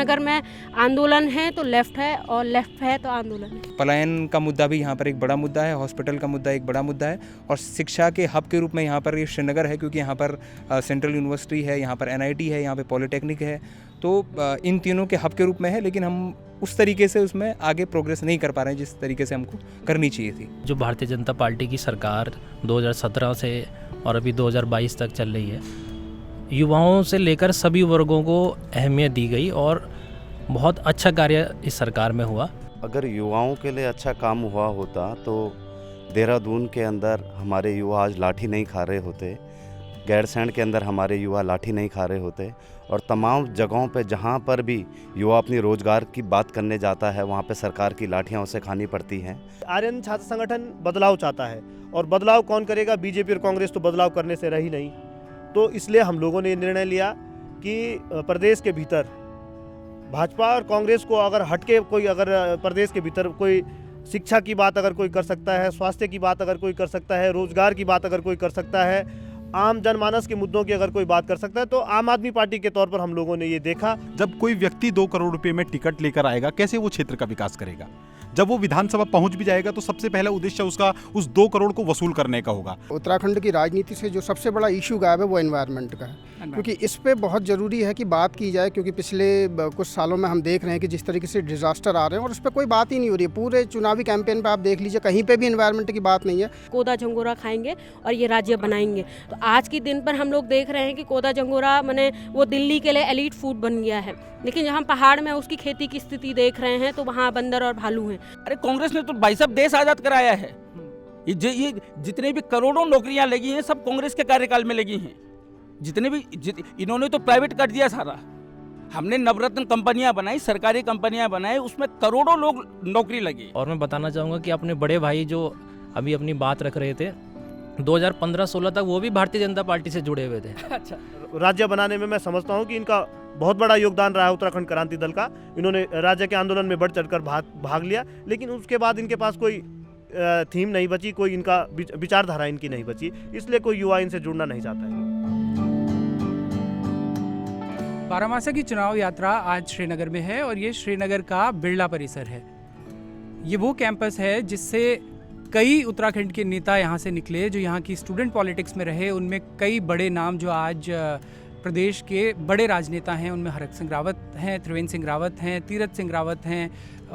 श्रीनगर में आंदोलन है तो लेफ्ट है और लेफ्ट है तो आंदोलन है। पलायन का मुद्दा भी यहाँ पर एक बड़ा मुद्दा है, हॉस्पिटल का मुद्दा एक बड़ा मुद्दा है और शिक्षा के हब के रूप में यहाँ पर ये श्रीनगर है, क्योंकि यहाँ पर सेंट्रल यूनिवर्सिटी है, यहाँ पर NIT है, यहाँ पर पॉलिटेक्निक है, तो इन तीनों के हब के रूप में है। लेकिन हम उस तरीके से उसमें आगे प्रोग्रेस नहीं कर पा रहे हैं जिस तरीके से हमको करनी चाहिए थी। जो भारतीय जनता पार्टी की सरकार 2017 से और अभी 2022 तक चल रही है, युवाओं से लेकर सभी वर्गों को अहमियत दी गई और बहुत अच्छा कार्य इस सरकार में हुआ। अगर युवाओं के लिए अच्छा काम हुआ होता तो देहरादून के अंदर हमारे युवा आज लाठी नहीं खा रहे होते, गैरसैंण के अंदर हमारे युवा लाठी नहीं खा रहे होते और तमाम जगहों पे जहाँ पर भी युवा अपनी रोजगार की बात करने जाता है वहाँ पे सरकार की लाठियाँ उसे खानी पड़ती हैं। आर्यन छात्र संगठन बदलाव चाहता है और बदलाव कौन करेगा? बीजेपी और कांग्रेस तो बदलाव करने से रही नहीं। तो इसलिए हम लोगों ने निर्णय लिया कि प्रदेश के भीतर भाजपा और कांग्रेस को अगर हटके कोई अगर प्रदेश के भीतर कोई शिक्षा की बात अगर कोई कर सकता है, स्वास्थ्य की बात अगर कोई कर सकता है, रोजगार की बात अगर कोई कर सकता है, आम जनमानस के मुद्दों की अगर कोई बात कर सकता है, तो आम आदमी पार्टी के तौर पर हम लोगों ने ये देखा। जब कोई व्यक्ति 2 करोड़ रुपए में टिकट लेकर आएगा, कैसे वो क्षेत्र का विकास करेगा? जब वो विधानसभा पहुंच भी जाएगा तो सबसे पहला उद्देश्य उसका उस 2 करोड़ को वसूल करने का होगा। उत्तराखंड की राजनीति से जो सबसे बड़ा इशू गायब है वो एनवायरनमेंट का है, क्योंकि इस पे बहुत ज़रूरी है कि बात की जाए, क्योंकि पिछले कुछ सालों में हम देख रहे हैं कि जिस तरीके से डिजास्टर आ रहे हैं और उस पर कोई बात ही नहीं हो रही है। पूरे चुनावी कैंपेन पे आप देख लीजिए, कहीं पे भी एनवायरनमेंट की बात नहीं है। कोदा झंगोरा खाएंगे और ये राज्य बनाएंगे। तो आज के दिन पर हम लोग देख रहे हैं कि कोदा झंगोरा माने वो दिल्ली के लिए एलीट फूड बन गया है, लेकिन जहाँ पहाड़ में उसकी खेती की स्थिति देख रहे हैं तो वहाँ बंदर और भालू हैं। अरे कांग्रेस ने तो भाई साहब देश आजाद कराया है। ये जितने भी करोड़ों नौकरियां लगी हैं सब कांग्रेस के कार्यकाल में लगी हैं। जितने भी इन्होंने तो प्राइवेट कर दिया सारा। हमने नवरत्न कंपनियां बनाई, सरकारी कंपनियां बनाई, उसमें करोड़ों लोग नौकरी लगी। और मैं बताना चाहूँगा कि अपने बड़े भाई जो अभी अपनी बात रख रहे थे 2015-16 तक वो भी भारतीय जनता पार्टी से जुड़े हुए थे। अच्छा, राज्य बनाने में मैं समझता हूँ कि इनका बहुत बड़ा योगदान रहा है उत्तराखंड क्रांति दल का। इन्होंने राज्य के आंदोलन में बढ़ चढ़कर भाग लिया, लेकिन उसके बाद इनके पास कोई थीम नहीं बची, कोई इनका विचारधारा इनकी नहीं बची, इसलिए कोई युवा इनसे जुड़ना नहीं चाहता है। बारामासा की चुनाव यात्रा आज श्रीनगर में है और ये श्रीनगर का बिरला परिसर है। ये वो कैंपस है जिससे कई उत्तराखंड के नेता यहाँ से निकले, जो यहाँ की स्टूडेंट पॉलिटिक्स में रहे। उनमें कई बड़े नाम जो आज प्रदेश के बड़े राजनेता हैं, उनमें हरक सिंह रावत हैं, त्रिवेंद्र सिंह रावत हैं, तीरथ सिंह रावत हैं,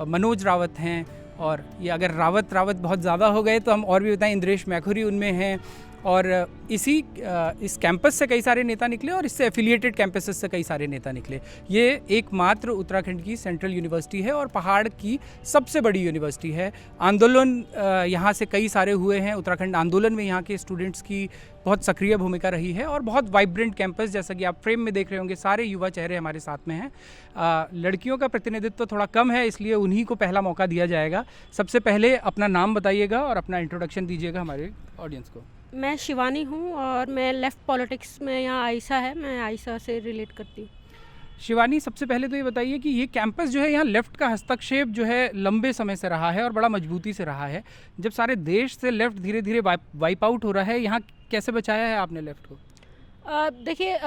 मनोज रावत हैं, और ये अगर रावत बहुत ज़्यादा हो गए तो हम और भी बताएं, इंद्रेश मैखुरी उनमें हैं। और इस कैंपस से कई सारे नेता निकले और इससे एफिलिएटेड कैंपसेस से कई सारे नेता निकले। ये एकमात्र उत्तराखंड की सेंट्रल यूनिवर्सिटी है और पहाड़ की सबसे बड़ी यूनिवर्सिटी है। आंदोलन यहाँ से कई सारे हुए हैं। उत्तराखंड आंदोलन में यहाँ के स्टूडेंट्स की बहुत सक्रिय भूमिका रही है और बहुत वाइब्रेंट कैंपस, जैसा कि आप फ्रेम में देख रहे होंगे, सारे युवा चेहरे हमारे साथ में हैं। लड़कियों का प्रतिनिधित्व थोड़ा कम है, इसलिए उन्हीं को पहला मौका दिया जाएगा। सबसे पहले अपना नाम बताइएगा और अपना इंट्रोडक्शन दीजिएगा हमारे ऑडियंस को। मैं शिवानी हूँ और मैं लेफ़्ट पॉलिटिक्स में, यहाँ आयशा है, मैं आयशा से रिलेट करती हूँ। शिवानी, सबसे पहले तो ये बताइए कि ये कैंपस जो है, यहाँ लेफ़्ट का हस्तक्षेप जो है लंबे समय से रहा है और बड़ा मजबूती से रहा है। जब सारे देश से लेफ़्ट धीरे धीरे वाइप आउट हो रहा है, यहाँ कैसे बचाया है आपने लेफ़्ट को? देखिए,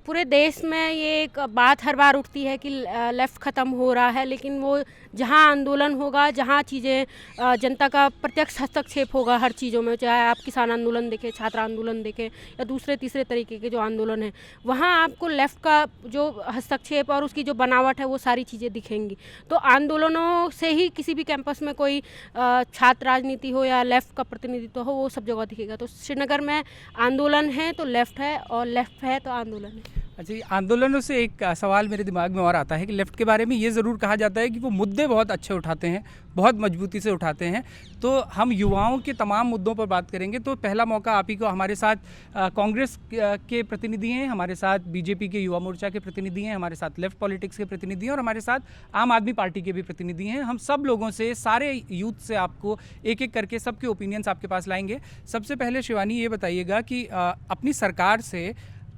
पूरे देश में ये एक बात हर बार उठती है कि लेफ़्ट ख़त्म हो रहा है, लेकिन वो जहाँ आंदोलन होगा, जहाँ चीज़ें जनता का प्रत्यक्ष हस्तक्षेप होगा हर चीज़ों में, चाहे आप किसान आंदोलन देखें, छात्र आंदोलन देखें या दूसरे तीसरे तरीके के जो आंदोलन हैं, वहाँ आपको लेफ़्ट का जो हस्तक्षेप और उसकी जो बनावट है वो सारी चीज़ें दिखेंगी। तो आंदोलनों से ही किसी भी कैंपस में कोई छात्र राजनीति हो या लेफ़्ट का प्रतिनिधित्व हो, वो सब जगह दिखेगा। तो श्रीनगर में आंदोलन है तो लेफ़्ट है और लेफ़्ट है तो आंदोलन है। अच्छा, ये आंदोलनों से एक सवाल मेरे दिमाग में और आता है कि लेफ़्ट के बारे में ये ज़रूर कहा जाता है कि वो मुद्दे बहुत अच्छे उठाते हैं, बहुत मजबूती से उठाते हैं। तो हम युवाओं के तमाम मुद्दों पर बात करेंगे। तो पहला मौका आप ही को। हमारे साथ कांग्रेस के प्रतिनिधि हैं, हमारे साथ बीजेपी के युवा मोर्चा के प्रतिनिधि हैं, हमारे साथ लेफ़्ट पॉलिटिक्स के प्रतिनिधि हैं और हमारे साथ आम आदमी पार्टी के भी प्रतिनिधि हैं। हम सब लोगों से, सारे यूथ से आपको एक एक करके सबके ओपिनियंस आपके पास लाएंगे। सबसे पहले शिवानी, ये बताइएगा कि अपनी सरकार से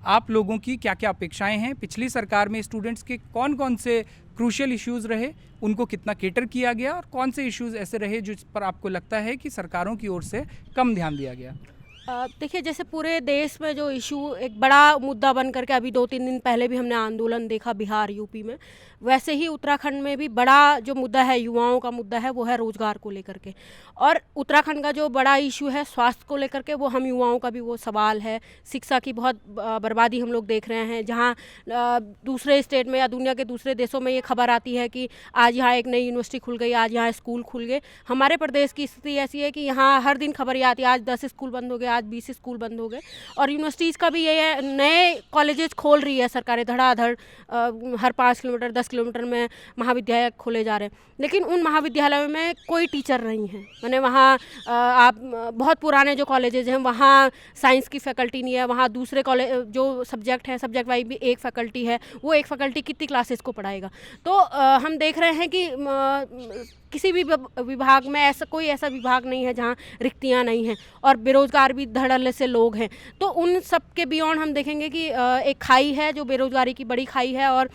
आप लोगों की क्या क्या अपेक्षाएं हैं? पिछली सरकार में स्टूडेंट्स के कौन कौन से क्रूशियल इश्यूज़ रहे, उनको कितना केटर किया गया, और कौन से इश्यूज़ ऐसे रहे जिस पर आपको लगता है कि सरकारों की ओर से कम ध्यान दिया गया? देखिए, जैसे पूरे देश में जो इशू एक बड़ा मुद्दा बन करके अभी 2-3 दिन पहले भी हमने आंदोलन देखा बिहार, यूपी में, वैसे ही उत्तराखंड में भी बड़ा जो मुद्दा है, युवाओं का मुद्दा है, वो है रोज़गार को लेकर के। और उत्तराखंड का जो बड़ा इशू है स्वास्थ्य को लेकर के, वो हम युवाओं का भी वो सवाल है। शिक्षा की बहुत बर्बादी हम लोग देख रहे हैं, जहाँ दूसरे स्टेट में या दुनिया के दूसरे देशों में ये खबर आती है कि आज यहाँ एक नई यूनिवर्सिटी खुल गई, आज यहाँ स्कूल खुल गए। हमारे प्रदेश की स्थिति ऐसी है कि यहाँ हर दिन खबर ये आती है आज 10 स्कूल बंद हो गए, आज 20 स्कूल बंद हो गए। और यूनिवर्सिटीज़ का भी ये है, नए कॉलेजेस खोल रही है सरकारें धड़ाधड़, हर 5 किलोमीटर 10 किलोमीटर में महाविद्यालय खोले जा रहे हैं, लेकिन उन महाविद्यालयों में कोई टीचर नहीं है। मैंने वहाँ आप बहुत पुराने जो कॉलेजेस हैं वहाँ साइंस की फैकल्टी नहीं है, वहाँ दूसरे कॉलेज जो सब्जेक्ट हैं सब्जेक्ट वाइज भी एक फैकल्टी है, वो एक फैकल्टी कितनी क्लासेस को पढ़ाएगा। तो हम देख रहे हैं कि किसी भी विभाग में ऐसा विभाग नहीं है जहाँ रिक्तियाँ नहीं हैं, और बेरोज़गार भी धड़ल्ले से लोग हैं। तो उन सब के बियॉन्ड हम देखेंगे कि एक खाई है जो बेरोज़गारी की बड़ी खाई है, और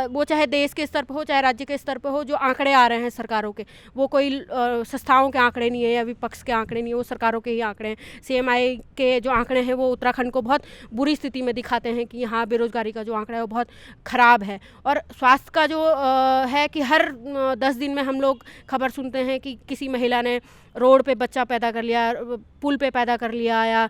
वो चाहे देश के स्तर पर हो चाहे राज्य के स्तर पर हो, जो आंकड़े आ रहे हैं सरकारों के, वो कोई संस्थाओं के आंकड़े नहीं है या विपक्ष के आंकड़े नहीं है, वो सरकारों के ही आंकड़े हैं। CMI के जो आंकड़े हैं वो उत्तराखंड को बहुत बुरी स्थिति में दिखाते हैं कि यहाँ बेरोज़गारी का जो आंकड़ा है वो बहुत ख़राब है। और स्वास्थ्य का जो है कि हर 10 दिन में हम लोग खबर सुनते हैं कि किसी महिला ने रोड पे बच्चा पैदा कर लिया, पुल पे पैदा कर लिया, या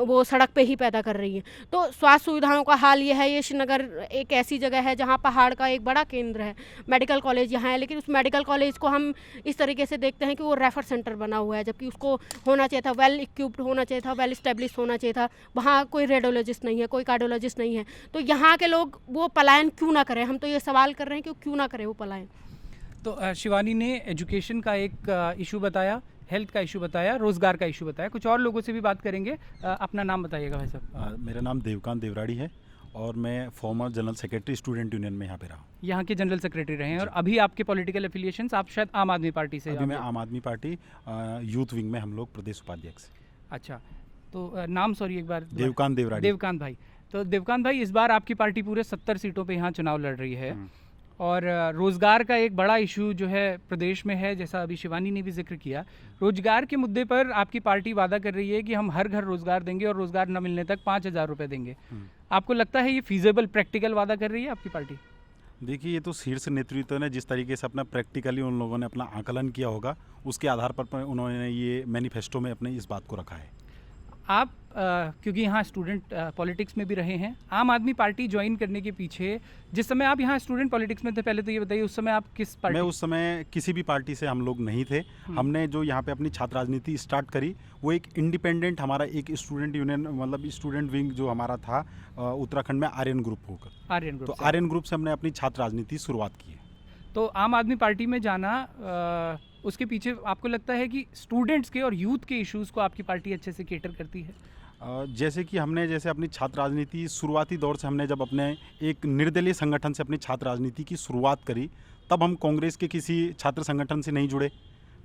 वो सड़क पे ही पैदा कर रही है। तो स्वास्थ्य सुविधाओं का हाल ये है। ये श्रीनगर एक ऐसी जगह है जहाँ पहाड़ का एक बड़ा केंद्र है, मेडिकल कॉलेज यहाँ है, लेकिन उस मेडिकल कॉलेज को हम इस तरीके से देखते हैं कि वो रेफर सेंटर बना हुआ है, जबकि उसको होना चाहिए था, वेल इक्विप्ड होना चाहिए था, वेल इस्टेब्लिश होना चाहिए था। वहाँ कोई रेडियोलॉजिस्ट नहीं है, कोई कार्डियोलॉजिस्ट नहीं है। तो यहाँ के लोग वो पलायन क्यों ना करें? हम तो ये सवाल कर रहे हैं कि क्यों ना करें वो पलायन। तो शिवानी ने एजुकेशन का एक इशू बताया, हेल्थ का इशू बताया, रोज़गार का इशू बताया। कुछ और लोगों से भी बात करेंगे। अपना नाम बताइएगा भाई साहब। मेरा नाम देवकांत देवराड़ी है और मैं former general secretary student union में यहाँ पे रहा। यहाँ के जनरल सेक्रेटरी रहे हैं, और अभी आपके पॉलिटिकल एफिलिएशंस, आप शायद आम आदमी पार्टी से? अभी मैं आम आदमी पार्टी यूथ विंग में हम लोग प्रदेश उपाध्यक्ष। अच्छा, तो नाम सॉरी एक बार। देवकांत देवराड़ी। देवकांत भाई। तो देवकांत भाई, इस बार आपकी पार्टी पूरे 70 सीटों पे यहाँ चुनाव लड़ रही है, और रोज़गार का एक बड़ा इशू जो है प्रदेश में है, जैसा अभी शिवानी ने भी जिक्र किया। रोज़गार के मुद्दे पर आपकी पार्टी वादा कर रही है कि हम हर घर रोज़गार देंगे और रोज़गार न मिलने तक 5,000 रुपये देंगे। आपको लगता है ये फीजेबल, प्रैक्टिकल वादा कर रही है आपकी पार्टी? देखिए, ये तो शीर्ष नेतृत्व ने जिस तरीके से अपना प्रैक्टिकली उन लोगों ने अपना आकलन किया होगा, उसके आधार पर उन्होंने ये मैनिफेस्टो में अपने इस बात को रखा है। आप क्योंकि यहाँ स्टूडेंट पॉलिटिक्स में भी रहे हैं, आम आदमी पार्टी ज्वाइन करने के पीछे, जिस समय आप यहाँ स्टूडेंट पॉलिटिक्स में थे, पहले तो ये बताइए उस समय आप किस पार्टी? मैं उस समय किसी भी पार्टी से हम लोग नहीं थे। हमने जो यहाँ पे अपनी छात्र राजनीति स्टार्ट करी, वो एक इंडिपेंडेंट हमारा एक स्टूडेंट यूनियन, मतलब स्टूडेंट विंग जो हमारा था उत्तराखंड में, आर्यन ग्रुप होकर। आर्यन ग्रुप। तो आर्यन ग्रुप से हमने अपनी छात्र राजनीति शुरुआत की है। तो आम आदमी पार्टी में जाना, उसके पीछे आपको लगता है कि स्टूडेंट्स के और यूथ के इश्यूज़ को आपकी पार्टी अच्छे से केटर करती है? जैसे कि हमने अपनी छात्र राजनीति शुरुआती दौर से हमने जब अपने एक निर्दलीय संगठन से अपनी छात्र राजनीति की शुरुआत करी, तब हम कांग्रेस के किसी छात्र संगठन से नहीं जुड़े,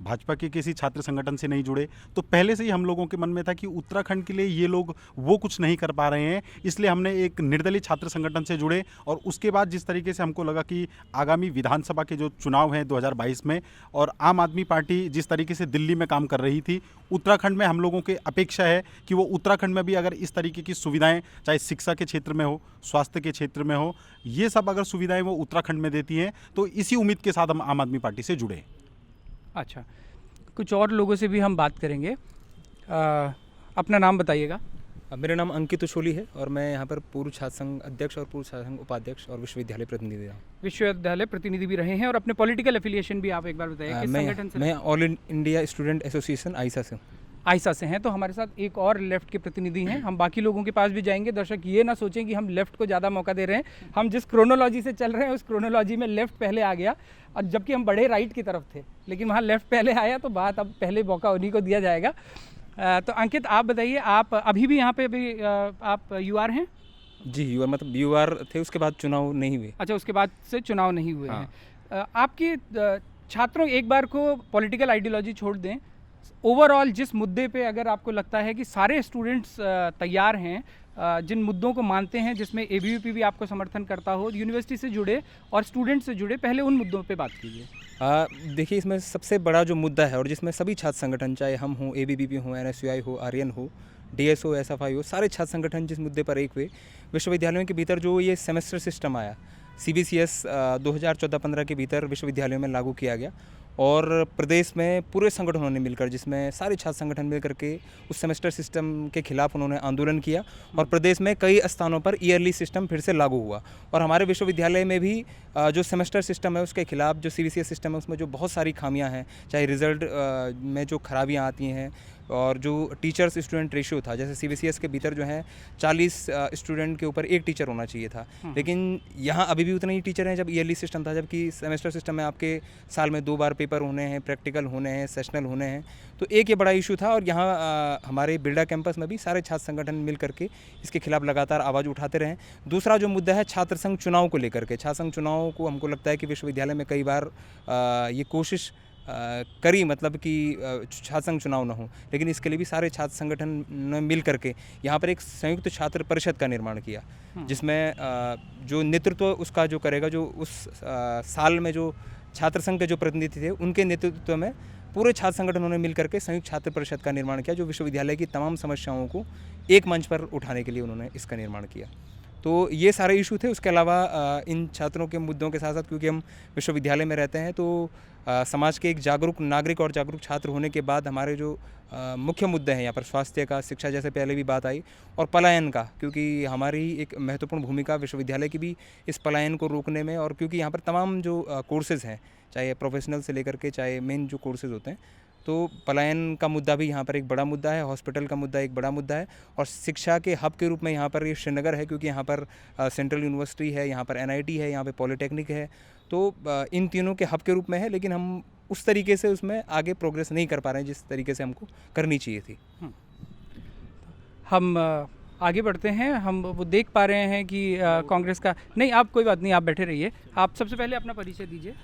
भाजपा के किसी छात्र संगठन से नहीं जुड़े। तो पहले से ही हम लोगों के मन में था कि उत्तराखंड के लिए ये लोग वो कुछ नहीं कर पा रहे हैं, इसलिए हमने एक निर्दलीय छात्र संगठन से जुड़े। और उसके बाद जिस तरीके से हमको लगा कि आगामी विधानसभा के जो चुनाव हैं 2022 में, और आम आदमी पार्टी जिस तरीके से दिल्ली में काम कर रही थी, उत्तराखंड में हम लोगों की अपेक्षा है कि वो उत्तराखंड में भी अगर इस तरीके की सुविधाएँ, चाहे शिक्षा के क्षेत्र में हो, स्वास्थ्य के क्षेत्र में हो, ये सब अगर सुविधाएँ वो उत्तराखंड में देती हैं, तो इसी उम्मीद के साथ हम आम आदमी पार्टी से जुड़े। अच्छा, कुछ और लोगों से भी हम बात करेंगे। अपना नाम बताइएगा। मेरा नाम अंकित उशोली है और मैं यहाँ पर पूर्व छात्र संघ अध्यक्ष और पूर्व छात्र संघ उपाध्यक्ष और विश्वविद्यालय प्रतिनिधि रहा। विश्वविद्यालय प्रतिनिधि भी रहे हैं, और अपने पॉलिटिकल एफिलिएशन भी आप एक बार बताइए, किस संगठन से? मैं ऑल इंडिया स्टूडेंट एसोसिएशन आइसा से। आइसा से हैं। तो हमारे साथ एक और लेफ्ट के प्रतिनिधि हैं, हम बाकी लोगों के पास भी जाएंगे। दर्शक ये ना सोचें कि हम लेफ्ट को ज़्यादा मौका दे रहे हैं, हम जिस क्रोनोलॉजी से चल रहे हैं उस क्रोनोलॉजी में लेफ्ट पहले आ गया, और जबकि हम बड़े राइट की तरफ थे, लेकिन वहाँ लेफ्ट पहले आया, तो बात अब पहले मौका उन्हीं को दिया जाएगा। तो अंकित, आप बताइए, आप अभी भी यहाँ पे आप यूआर हैं? जी, यूआर मतलब यूआर थे, उसके बाद चुनाव नहीं हुए। अच्छा, उसके बाद से चुनाव नहीं हुए हैं। आपके छात्रों, एक बार को पॉलिटिकल आइडियोलॉजी छोड़ दें, ओवरऑल जिस मुद्दे पे अगर आपको लगता है कि सारे स्टूडेंट्स तैयार हैं जिन मुद्दों को मानते हैं, जिसमें ABVP भी आपको समर्थन करता हो, यूनिवर्सिटी से जुड़े और स्टूडेंट से जुड़े, पहले उन मुद्दों पे बात कीजिए। देखिए, इसमें सबसे बड़ा जो मुद्दा है और जिसमें सभी छात्र संगठन, चाहे हम हों, ABVP हो, NSUI हो, आर्यन हो, DS हो, SFI हो, सारे छात्र संगठन जिस मुद्दे पर एक हुए, विश्वविद्यालयों के भीतर जो ये सेमेस्टर सिस्टम आया, CBCS 2014-15 के भीतर विश्वविद्यालयों में लागू किया गया और प्रदेश में पूरे संगठनों ने मिलकर, जिसमें सारे छात्र संगठन मिलकर के उस सेमेस्टर सिस्टम के खिलाफ उन्होंने आंदोलन किया और प्रदेश में कई स्थानों पर ईयरली सिस्टम फिर से लागू हुआ। और हमारे विश्वविद्यालय में भी जो सेमेस्टर सिस्टम है उसके खिलाफ जो CBCS सिस्टम है उसमें जो बहुत सारी खामियां हैं, चाहे रिज़ल्ट में जो खराबियां आती हैं और जो टीचर्स स्टूडेंट रेशियो था, जैसे CBCS के भीतर जो है 40 स्टूडेंट के ऊपर एक टीचर होना चाहिए था, लेकिन यहाँ अभी भी उतने ही टीचर हैं जब ईयरली सिस्टम था, जबकि सेमेस्टर सिस्टम में आपके साल में 2 बार पेपर होने हैं, प्रैक्टिकल होने हैं, सेशनल होने हैं। तो एक ये बड़ा इशू था और यहाँ हमारे बिरला कैंपस में भी सारे छात्र संगठन मिल करके इसके खिलाफ लगातार आवाज़ उठाते रहे। दूसरा जो मुद्दा है छात्र संघ चुनाव को लेकर के, छात्र संघ चुनाव को हमको लगता है कि विश्वविद्यालय में कई बार ये कोशिश करी, मतलब कि छात्र संघ चुनाव न हो, लेकिन इसके लिए भी सारे छात्र संगठन ने मिल करके यहाँ पर एक संयुक्त छात्र परिषद का निर्माण किया, जिसमें जो नेतृत्व उसका जो करेगा, जो उस साल में जो छात्र संघ के जो प्रतिनिधि थे उनके नेतृत्व में पूरे छात्र संगठनों ने मिल करके संयुक्त छात्र परिषद का निर्माण किया, जो विश्वविद्यालय की तमाम समस्याओं को एक मंच पर उठाने के लिए उन्होंने इसका निर्माण किया। तो ये सारे इशू थे। उसके अलावा इन छात्रों के मुद्दों के साथ साथ, क्योंकि हम विश्वविद्यालय में रहते हैं, तो समाज के एक जागरूक नागरिक और जागरूक छात्र होने के बाद हमारे जो मुख्य मुद्दे हैं यहाँ पर स्वास्थ्य का, शिक्षा जैसे पहले भी बात आई, और पलायन का, क्योंकि हमारी एक महत्वपूर्ण भूमिका विश्वविद्यालय की भी इस पलायन को रोकने में, और क्योंकि यहाँ पर तमाम जो कोर्सेज़ हैं, चाहे प्रोफेशनल से लेकर के चाहे मेन जो कोर्सेज़ होते हैं, तो पलायन का मुद्दा भी यहाँ पर एक बड़ा मुद्दा है, हॉस्पिटल का मुद्दा एक बड़ा मुद्दा है, और शिक्षा के हब के रूप में यहाँ पर ये श्रीनगर है, क्योंकि यहाँ पर सेंट्रल यूनिवर्सिटी है, यहाँ पर NIT है, यहाँ पर पॉलीटेक्निक है, तो इन तीनों के हब के रूप में है, लेकिन हम उस तरीके से उसमें आगे प्रोग्रेस नहीं कर पा रहे हैं जिस तरीके से हमको करनी चाहिए थी। हम आगे बढ़ते हैं। हम वो देख पा रहे हैं कि कांग्रेस का, नहीं आप कोई बात नहीं, आप बैठे रहिए। आप सबसे पहले अपना परिचय दीजिए।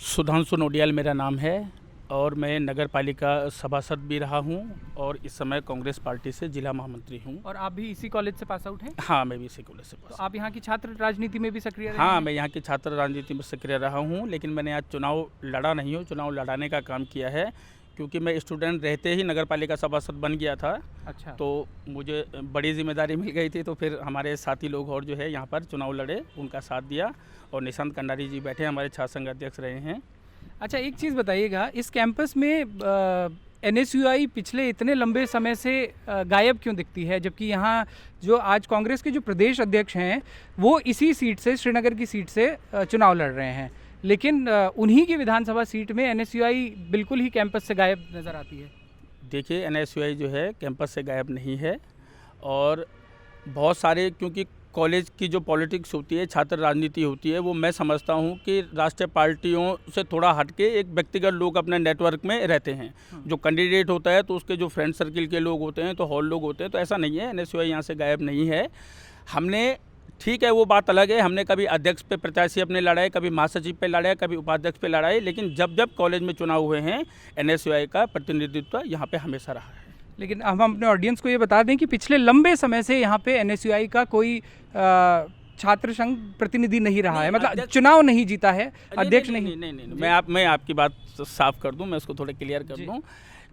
सुधांशु नोडियाल मेरा नाम है और मैं नगर पालिका सभासद भी रहा हूं और इस समय कांग्रेस पार्टी से जिला महामंत्री हूं। और आप भी इसी कॉलेज से पास आउट हैं? हाँ, मैं भी इसी कॉलेज से पास। तो आप यहाँ की छात्र राजनीति में भी सक्रिय रहे? हाँ, मैं यहाँ की छात्र राजनीति में सक्रिय रहा हूँ, लेकिन मैंने आज चुनाव लड़ा नहीं हूँ, चुनाव लड़ाने का काम किया है, क्योंकि मैं स्टूडेंट रहते ही नगर पालिका सभासद बन गया था। अच्छा। तो मुझे बड़ी जिम्मेदारी मिल गई थी, तो फिर हमारे साथी लोग और जो है यहाँ पर चुनाव लड़े, उनका साथ दिया, और निशांत कंडारी जी बैठे हमारे छात्र संघ अध्यक्ष रहे हैं। अच्छा, एक चीज़ बताइएगा, इस कैंपस में NSUI पिछले इतने लंबे समय से गायब क्यों दिखती है, जबकि यहाँ जो आज कांग्रेस के जो प्रदेश अध्यक्ष हैं वो इसी सीट से, श्रीनगर की सीट से चुनाव लड़ रहे हैं, लेकिन उन्हीं की विधानसभा सीट में NSUI बिल्कुल ही कैंपस से गायब नज़र आती है? देखिए, NSUI जो है कैंपस से गायब नहीं है, और बहुत सारे, क्योंकि कॉलेज की जो पॉलिटिक्स होती है, छात्र राजनीति होती है, वो मैं समझता हूँ कि राष्ट्रीय पार्टियों से थोड़ा हटके एक व्यक्तिगत लोग अपने नेटवर्क में रहते हैं। जो कैंडिडेट होता है तो उसके जो फ्रेंड सर्किल के लोग होते हैं, तो हॉल लोग होते हैं, तो ऐसा नहीं है, NSUI यहाँ से गायब नहीं है। हमने, ठीक है, वो बात अलग है, हमने कभी अध्यक्ष पे प्रत्याशी अपने लड़ाए, कभी महासचिव पे लड़ाए, कभी उपाध्यक्ष पे लड़ाए, लेकिन जब जब कॉलेज में चुनाव हुए हैं NSUI का प्रतिनिधित्व यहाँ पे हमेशा रहा है। लेकिन हम अपने ऑडियंस को ये बता दें कि पिछले लंबे समय से यहाँ पे NSUI का कोई छात्र संघ प्रतिनिधि नहीं रहा है, मतलब चुनाव नहीं जीता है, अध्यक्ष नहीं। मैं आपकी बात साफ कर दूं, मैं उसको थोड़ा क्लियर कर दूं,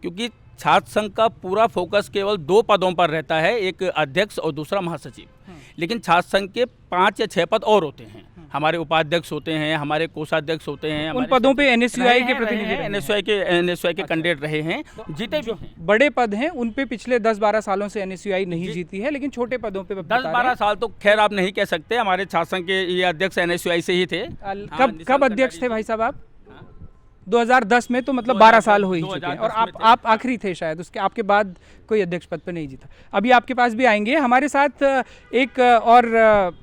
क्योंकि छात्र संघ का पूरा फोकस केवल 2 पदों पर रहता है, एक अध्यक्ष और दूसरा महासचिव, लेकिन छात्र संघ के 5 या 6 पद और होते हैं, हमारे उपाध्यक्ष होते हैं, हमारे कोषाध्यक्ष होते हैं, उन पदों पे NSUI के प्रतिनिधि NSUI के कैंडिडेट रहे हैं, जीते भी हैं। बड़े पद हैं उन पे पिछले 10-12 सालों से NSUI नहीं जीती है, लेकिन छोटे पदों पे 10-12 साल तो खैर आप नहीं कह सकते, हमारे छात्र संघ के ये अध्यक्ष NSUI से ही थे। कब अध्यक्ष थे भाई साहब आप? 2010 में, तो मतलब 12 साल हो ही चुके हैं, और आप आखिरी थे शायद, उसके आपके बाद कोई अध्यक्ष पद पर नहीं जीता। अभी आपके पास भी आएंगे। हमारे साथ एक और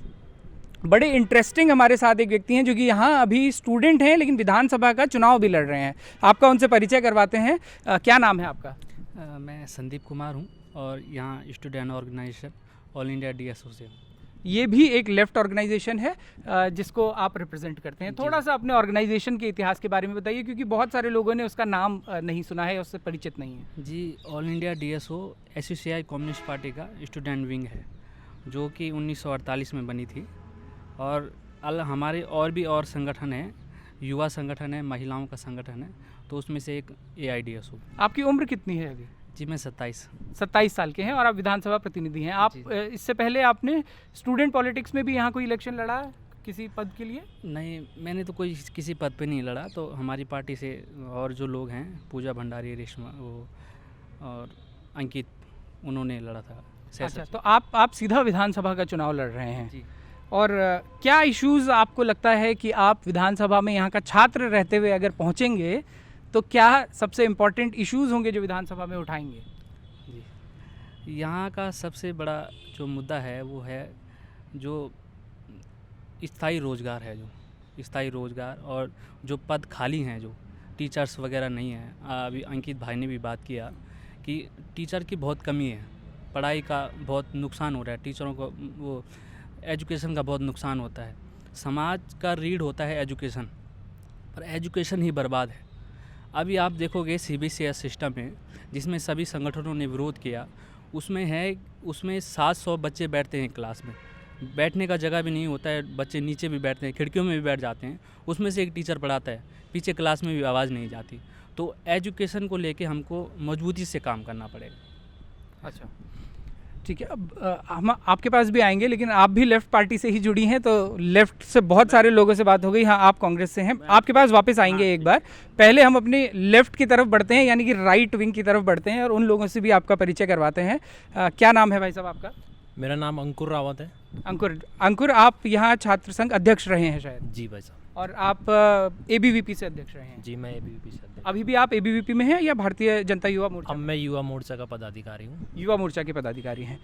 बड़े इंटरेस्टिंग हमारे साथ एक व्यक्ति हैं जो कि यहाँ अभी स्टूडेंट हैं, लेकिन विधानसभा का चुनाव भी लड़ रहे हैं। आपका उनसे परिचय करवाते हैं। क्या नाम है आपका? मैं संदीप कुमार हूँ और यहाँ student organisation all India DSO से हूँ। ये भी एक लेफ्ट ऑर्गेनाइजेशन है जिसको आप रिप्रेजेंट करते हैं। थोड़ा सा अपने ऑर्गेनाइजेशन के इतिहास के बारे में बताइए, क्योंकि बहुत सारे लोगों ने उसका नाम नहीं सुना है, उससे परिचित नहीं है। जी, all India DSO SUCI communist party का स्टूडेंट विंग है, जो कि 1948 में बनी थी। और हमारे और संगठन है, युवा संगठन है, महिलाओं का संगठन है, तो उसमें से एक AIDSO। आपकी उम्र कितनी है अभी? जी मैं 27। 27 साल के हैं और आप विधानसभा प्रतिनिधि हैं। आप इससे पहले आपने स्टूडेंट पॉलिटिक्स में भी यहाँ कोई इलेक्शन लड़ा किसी पद के लिए? नहीं, मैंने तो कोई किसी पद पे नहीं लड़ा। तो हमारी पार्टी से और जो लोग हैं, पूजा भंडारी, रेशमा वो और अंकित, उन्होंने लड़ा था। अच्छा, तो आप सीधा विधानसभा का चुनाव लड़ रहे हैं जी। और क्या इश्यूज़ आपको लगता है कि आप विधानसभा में यहाँ का छात्र रहते हुए अगर पहुँचेंगे तो क्या सबसे इम्पोर्टेंट इश्यूज़ होंगे जो विधानसभा में उठाएंगे? जी, यहाँ का सबसे बड़ा जो मुद्दा है वो है जो स्थायी रोज़गार है, जो स्थायी रोज़गार और जो पद खाली हैं, जो टीचर्स वगैरह नहीं हैं। अभी अंकित भाई ने भी बात किया कि टीचर की बहुत कमी है, पढ़ाई का बहुत नुकसान हो रहा है, टीचरों को वो एजुकेशन का बहुत नुकसान होता है। समाज का रीढ़ होता है एजुकेशन, पर एजुकेशन ही बर्बाद है। अभी आप देखोगे CBSE सिस्टम में, जिसमें सभी संगठनों ने विरोध किया, उसमें 700 बच्चे बैठते हैं क्लास में, बैठने का जगह भी नहीं होता है, बच्चे नीचे भी बैठते हैं, खिड़कियों में भी बैठ जाते हैं। उसमें से एक टीचर पढ़ाता है, पीछे क्लास में भी आवाज़ नहीं जाती। तो एजुकेशन को लेके हमको मजबूती से काम करना पड़ेगा। अच्छा, ठीक है। अब हम आपके पास भी आएंगे, लेकिन आप भी लेफ़्ट पार्टी से ही जुड़ी हैं, तो लेफ़्ट से बहुत सारे लोगों से बात हो गई। हाँ, आप कांग्रेस से हैं, आपके पास वापस आएंगे एक बार। पहले हम अपने लेफ़्ट की तरफ बढ़ते हैं, यानी कि राइट विंग की तरफ बढ़ते हैं और उन लोगों से भी आपका परिचय करवाते हैं। क्या नाम है भाई साहब आपका? मेरा नाम अंकुर रावत है। अंकुर, आप यहाँ छात्र संघ अध्यक्ष रहे हैं शायद? जी भाई साहब। और आप ABVP से अध्यक्ष रहे हैं? जी, मैं ABVP से अध्यक्ष। अभी भी आप ABVP में हैं या भारतीय जनता युवा मोर्चा? अब मैं युवा मोर्चा का पदाधिकारी हूँ। युवा मोर्चा के पदाधिकारी हैं।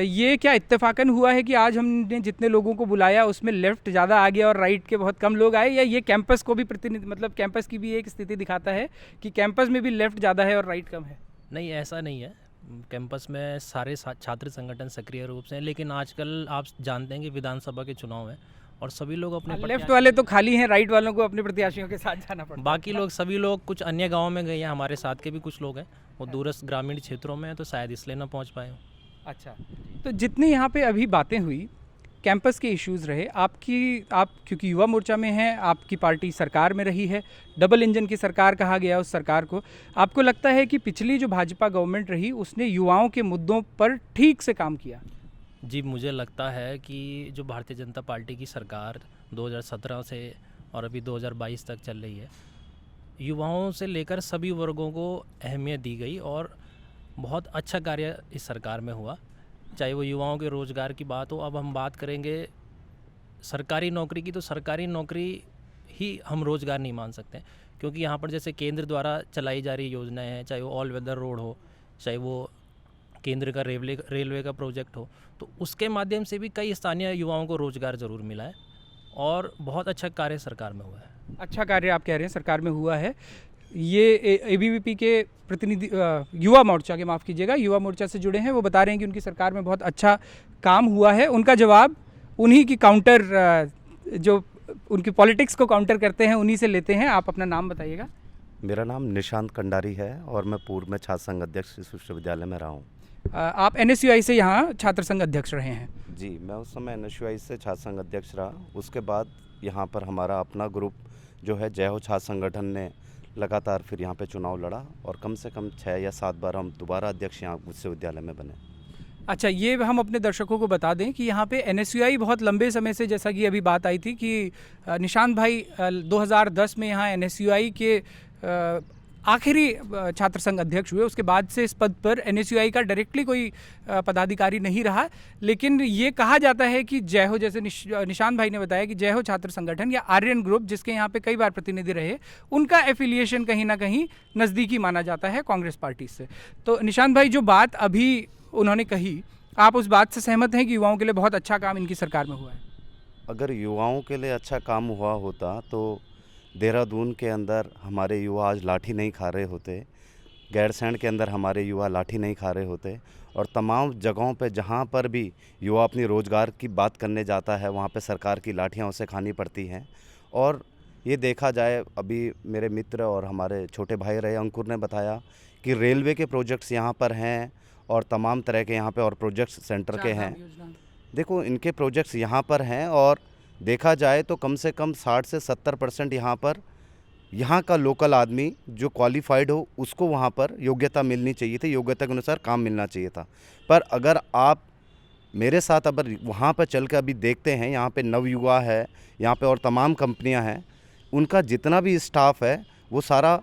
ये क्या इत्तेफाकन हुआ है कि आज हमने जितने लोगों को बुलाया उसमें लेफ़्ट ज़्यादा आ गया और राइट के बहुत कम लोग आए, या ये कैंपस को भी मतलब कैंपस की भी एक स्थिति दिखाता है कि कैंपस में भी लेफ़्ट ज़्यादा है और राइट कम है? नहीं, ऐसा नहीं है। कैंपस में सारे छात्र संगठन सक्रिय रूप से हैं, लेकिन आजकल आप जानते हैं कि विधानसभा के चुनाव हैं और सभी लोग अपने लेफ्ट वाले तो खाली हैं, राइट वालों को अपने प्रत्याशियों के साथ जाना पड़ता है। बाकी लोग सभी लोग कुछ अन्य गाँव में गए हैं, हमारे साथ के भी कुछ लोग हैं, वो दूरस्थ ग्रामीण क्षेत्रों में हैं, तो शायद इसलिए ना पहुँच पाए। अच्छा, तो जितनी यहाँ पे अभी बातें हुई, कैंपस के इश्यूज़ रहे, आप क्योंकि युवा मोर्चा में हैं, आपकी पार्टी सरकार में रही है, डबल इंजन की सरकार कहा गया उस सरकार को। आपको लगता है कि पिछली जो भाजपा गवर्नमेंट रही उसने युवाओं के मुद्दों पर ठीक से काम किया? जी, मुझे लगता है कि जो भारतीय जनता पार्टी की सरकार 2017 से और अभी 2022 तक चल रही है, युवाओं से लेकर सभी वर्गों को अहमियत दी गई और बहुत अच्छा कार्य इस सरकार में हुआ। चाहे वो युवाओं के रोज़गार की बात हो, अब हम बात करेंगे सरकारी नौकरी की, तो सरकारी नौकरी ही हम रोज़गार नहीं मान सकते, क्योंकि यहाँ पर जैसे केंद्र द्वारा चलाई जा रही योजनाएं हैं, चाहे वो ऑल वेदर रोड हो, चाहे वो केंद्र का रेलवे का प्रोजेक्ट हो, तो उसके माध्यम से भी कई स्थानीय युवाओं को रोज़गार ज़रूर मिला है और बहुत अच्छा कार्य सरकार में हुआ है। अच्छा कार्य आप कह रहे हैं सरकार में हुआ है। ये ABVP के प्रतिनिधि युवा मोर्चा के, माफ़ कीजिएगा, युवा मोर्चा से जुड़े हैं, वो बता रहे हैं कि उनकी सरकार में बहुत अच्छा काम हुआ है। उनका जवाब उन्हीं की काउंटर, जो उनकी पॉलिटिक्स को काउंटर करते हैं, उन्हीं से लेते हैं। आप अपना नाम बताइएगा। मेरा नाम निशांत कंडारी है और मैं पूर्व में छात्र संघ अध्यक्ष इस विश्वविद्यालय में रहा हूँ। आप NSUI से यहाँ छात्र संघ अध्यक्ष रहे हैं? जी, मैं उस समय NSUI से छात्र संघ अध्यक्ष रहा। उसके बाद यहाँ पर हमारा अपना ग्रुप जो है जय हो छात्र संगठन ने लगातार फिर यहाँ पे चुनाव लड़ा और कम से कम 6 या 7 बार हम दोबारा अध्यक्ष यहाँ विश्वविद्यालय में बने। अच्छा, ये हम अपने दर्शकों को बता दें कि यहाँ पे NSUI बहुत लंबे समय से, जैसा कि अभी बात आई थी कि निशांत भाई 2010 में यहाँ NSUI के आखिरी छात्र संघ अध्यक्ष हुए। उसके बाद से इस पद पर NSUI का डायरेक्टली कोई पदाधिकारी नहीं रहा, लेकिन ये कहा जाता है कि जय हो, जैसे निशांत भाई ने बताया कि जय हो छात्र संगठन या आर्यन ग्रुप, जिसके यहाँ पे कई बार प्रतिनिधि रहे, उनका एफिलिएशन कहीं ना कहीं नज़दीकी माना जाता है कांग्रेस पार्टी से। तो निशांत भाई, जो बात अभी उन्होंने कही, आप उस बात से सहमत हैं कि युवाओं के लिए बहुत अच्छा काम इनकी सरकार में हुआ है? अगर युवाओं के लिए अच्छा काम हुआ होता तो देहरादून के अंदर हमारे युवा आज लाठी नहीं खा रहे होते, गैरसैंण के अंदर हमारे युवा लाठी नहीं खा रहे होते, और तमाम जगहों पे जहाँ पर भी युवा अपनी रोज़गार की बात करने जाता है वहाँ पे सरकार की लाठियाँ उसे खानी पड़ती हैं। और ये देखा जाए, अभी मेरे मित्र और हमारे छोटे भाई रहे अंकुर ने बताया कि रेलवे के प्रोजेक्ट्स यहाँ पर हैं और तमाम तरह के यहाँ पे और प्रोजेक्ट्स सेंटर के हैं। देखो इनके प्रोजेक्ट्स यहाँ पर हैं और देखा जाए तो कम से कम 60 से 70% यहाँ का लोकल आदमी जो क्वालिफाइड हो उसको वहाँ पर योग्यता मिलनी चाहिए थी, योग्यता के अनुसार काम मिलना चाहिए था। पर अगर आप मेरे साथ अगर वहाँ पर चल के अभी देखते हैं, यहाँ पे नवयुवा है, यहाँ पे और तमाम कंपनियाँ हैं, उनका जितना भी स्टाफ है वो सारा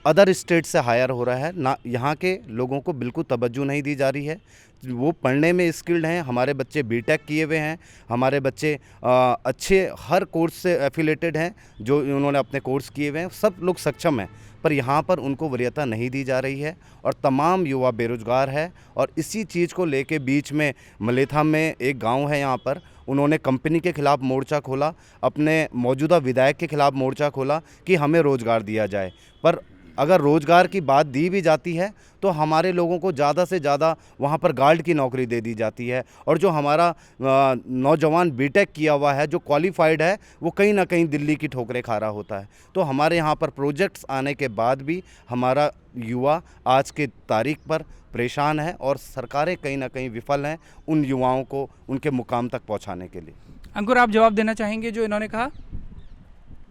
अदर स्टेट से हायर हो रहा है ना। यहाँ के लोगों को बिल्कुल तवज्जो नहीं दी जा रही है। वो पढ़ने में स्किल्ड हैं, हमारे बच्चे बीटेक किए हुए हैं, हमारे बच्चे अच्छे हर कोर्स से एफिलेटेड हैं, जो उन्होंने अपने कोर्स किए हुए हैं, सब लोग सक्षम हैं, पर यहाँ पर उनको वरीयता नहीं दी जा रही है और तमाम युवा बेरोजगार है। और इसी चीज़ को लेके बीच में मलेथा में एक गांव है, यहाँ पर उन्होंने कंपनी के खिलाफ मोर्चा खोला, अपने मौजूदा विधायक के खिलाफ मोर्चा खोला कि हमें रोज़गार दिया जाए। पर अगर रोज़गार की बात दी भी जाती है तो हमारे लोगों को ज़्यादा से ज़्यादा वहाँ पर गार्ड की नौकरी दे दी जाती है और जो हमारा नौजवान बीटेक किया हुआ है, जो क्वालिफाइड है, वो कहीं ना कहीं दिल्ली की ठोकरें खा रहा होता है। तो हमारे यहाँ पर प्रोजेक्ट्स आने के बाद भी हमारा युवा आज के तारीख पर परेशान है और सरकारें कहीं ना कहीं विफल हैं उन युवाओं को उनके मुकाम तक पहुँचाने के लिए। अंकुर, आप जवाब देना चाहेंगे जो इन्होंने कहा?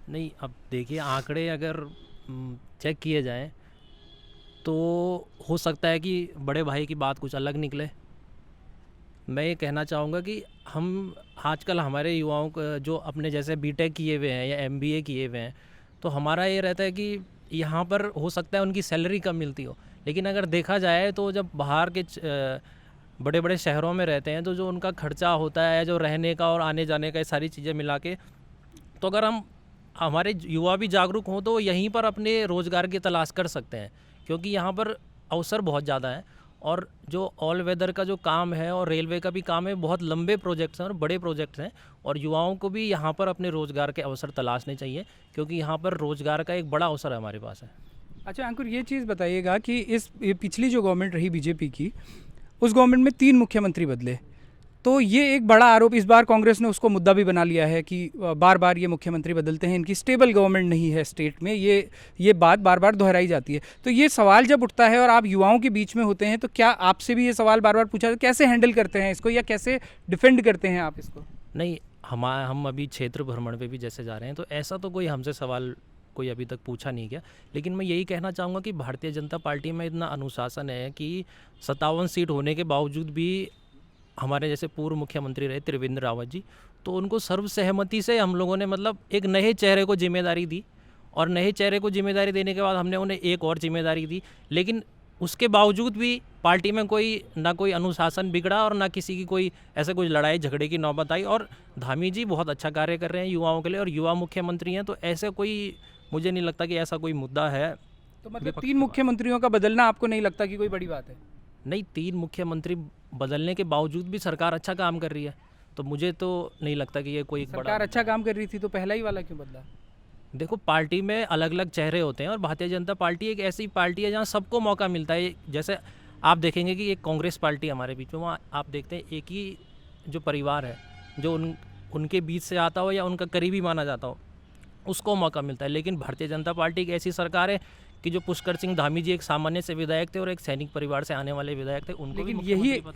नहीं, अब देखिए आंकड़े अगर चेक किए जाएं तो हो सकता है कि बड़े भाई की बात कुछ अलग निकले। मैं ये कहना चाहूँगा कि हम आजकल हमारे युवाओं को जो अपने जैसे बीटेक किए हुए हैं या एमबीए किए हुए हैं, तो हमारा ये रहता है कि यहाँ पर हो सकता है उनकी सैलरी कम मिलती हो, लेकिन अगर देखा जाए तो जब बाहर के बड़े बड़े शहरों में रहते हैं तो जो उनका खर्चा होता है, जो रहने का और आने जाने का, ये सारी चीज़ें मिला के, तो अगर हमारे युवा भी जागरूक हों तो यहीं पर अपने रोज़गार की तलाश कर सकते हैं, क्योंकि यहाँ पर अवसर बहुत ज़्यादा है और जो ऑल वेदर का जो काम है और रेलवे का भी काम है, बहुत लंबे प्रोजेक्ट्स हैं और बड़े प्रोजेक्ट्स हैं और युवाओं को भी यहाँ पर अपने रोज़गार के अवसर तलाशने चाहिए, क्योंकि यहाँ पर रोज़गार का एक बड़ा अवसर हमारे पास है। अच्छा अंकुर, ये चीज़ बताइएगा कि ये पिछली जो गवर्नमेंट रही बीजेपी की, उस गवर्नमेंट में 3 मुख्यमंत्री बदले, तो ये एक बड़ा आरोप इस बार कांग्रेस ने उसको मुद्दा भी बना लिया है कि बार बार ये मुख्यमंत्री बदलते हैं, इनकी स्टेबल गवर्नमेंट नहीं है स्टेट में, ये बात बार बार दोहराई जाती है। तो ये सवाल जब उठता है और आप युवाओं के बीच में होते हैं, तो क्या आपसे भी ये सवाल बार बार पूछा जाता है, कैसे हैंडल करते हैं इसको या कैसे डिफेंड करते हैं आप इसको? नहीं, हम अभी क्षेत्र भ्रमण पे भी जैसे जा रहे हैं, तो ऐसा तो कोई हमसे सवाल कोई अभी तक पूछा नहीं गया, लेकिन मैं यही कहना चाहूँगा कि भारतीय जनता पार्टी में इतना अनुशासन है कि 57 सीट होने के बावजूद भी हमारे जैसे पूर्व मुख्यमंत्री रहे त्रिवेंद्र रावत जी, तो उनको सर्वसहमति से हम लोगों ने मतलब एक नए चेहरे को जिम्मेदारी दी और नए चेहरे को जिम्मेदारी देने के बाद हमने उन्हें एक और जिम्मेदारी दी, लेकिन उसके बावजूद भी पार्टी में ना कोई अनुशासन बिगड़ा और ना किसी की कोई ऐसे कोई लड़ाई झगड़े की नौबत आई। और धामी जी बहुत अच्छा कार्य कर रहे हैं युवाओं के लिए और युवा मुख्यमंत्री हैं, तो ऐसे कोई मुझे नहीं लगता कि ऐसा कोई मुद्दा है। तो मतलब 3 मुख्यमंत्रियों का बदलना आपको नहीं लगता कि कोई बड़ी बात है? नहीं, 3 मुख्यमंत्री बदलने के बावजूद भी सरकार अच्छा काम कर रही है, तो मुझे तो नहीं लगता कि ये कोई सरकार अच्छा काम कर रही थी तो पहला ही वाला क्यों बदला? देखो, पार्टी में अलग अलग चेहरे होते हैं और भारतीय जनता पार्टी एक ऐसी पार्टी है जहाँ सबको मौका मिलता है। जैसे आप देखेंगे कि एक कांग्रेस पार्टी हमारे बीच में, वहाँ आप देखते हैं एक ही जो परिवार है जो उनके बीच से आता हो या उनका करीबी माना जाता हो, उसको मौका मिलता है। लेकिन भारतीय जनता पार्टी एक ऐसी सरकार है कि जो पुष्कर सिंह धामी जी एक सामान्य से विधायक थे और एक सैनिक परिवार से आने वाले विधायक थे, उनको लेकिन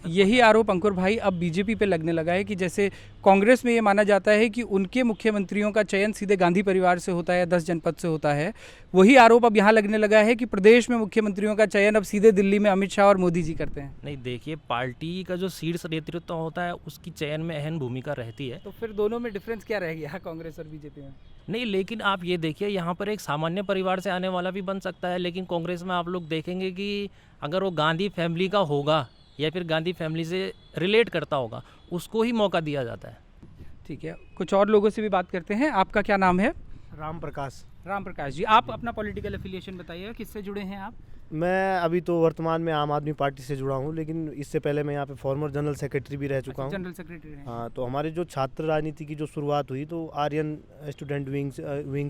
यही आरोप अंकुर भाई अब बीजेपी पे लगने लगा है कि जैसे कांग्रेस में ये माना जाता है कि उनके मुख्यमंत्रियों का चयन सीधे गांधी परिवार से होता है, 10 जनपद से होता है, वही आरोप अब यहाँ लगने लगा है कि प्रदेश में मुख्यमंत्रियों का चयन अब सीधे दिल्ली में अमित शाह और मोदी जी करते हैं। नहीं, देखिए, पार्टी का जो शीर्ष नेतृत्व होता है उसकी चयन में अहम भूमिका रहती है। तो फिर दोनों में डिफरेंस क्या रह गया कांग्रेस और बीजेपी में? नहीं, लेकिन आप ये देखिए, यहाँ पर एक सामान्य परिवार से आने वाला भी बन सकता है, लेकिन कांग्रेस में आप लोग देखेंगे कि अगर वो गांधी फैमिली का होगा या फिर गांधी फैमिली से रिलेट करता होगा, उसको ही मौका दिया जाता है। ठीक है, कुछ और लोगों से भी बात करते हैं। आपका क्या नाम है? राम प्रकाश जी, आप अपना पॉलिटिकल एफिलिएशन बताइएगा, किससे जुड़े हैं आप? मैं अभी तो वर्तमान में आम आदमी पार्टी से जुड़ा हूँ, लेकिन इससे पहले मैं यहाँ पे फॉर्मर जनरल सेक्रेटरी भी रह चुका हूँ। जनरल सेक्रेटरी हैं। हाँ, तो हमारी जो छात्र राजनीति की जो शुरुआत हुई तो आर्यन स्टूडेंट विंग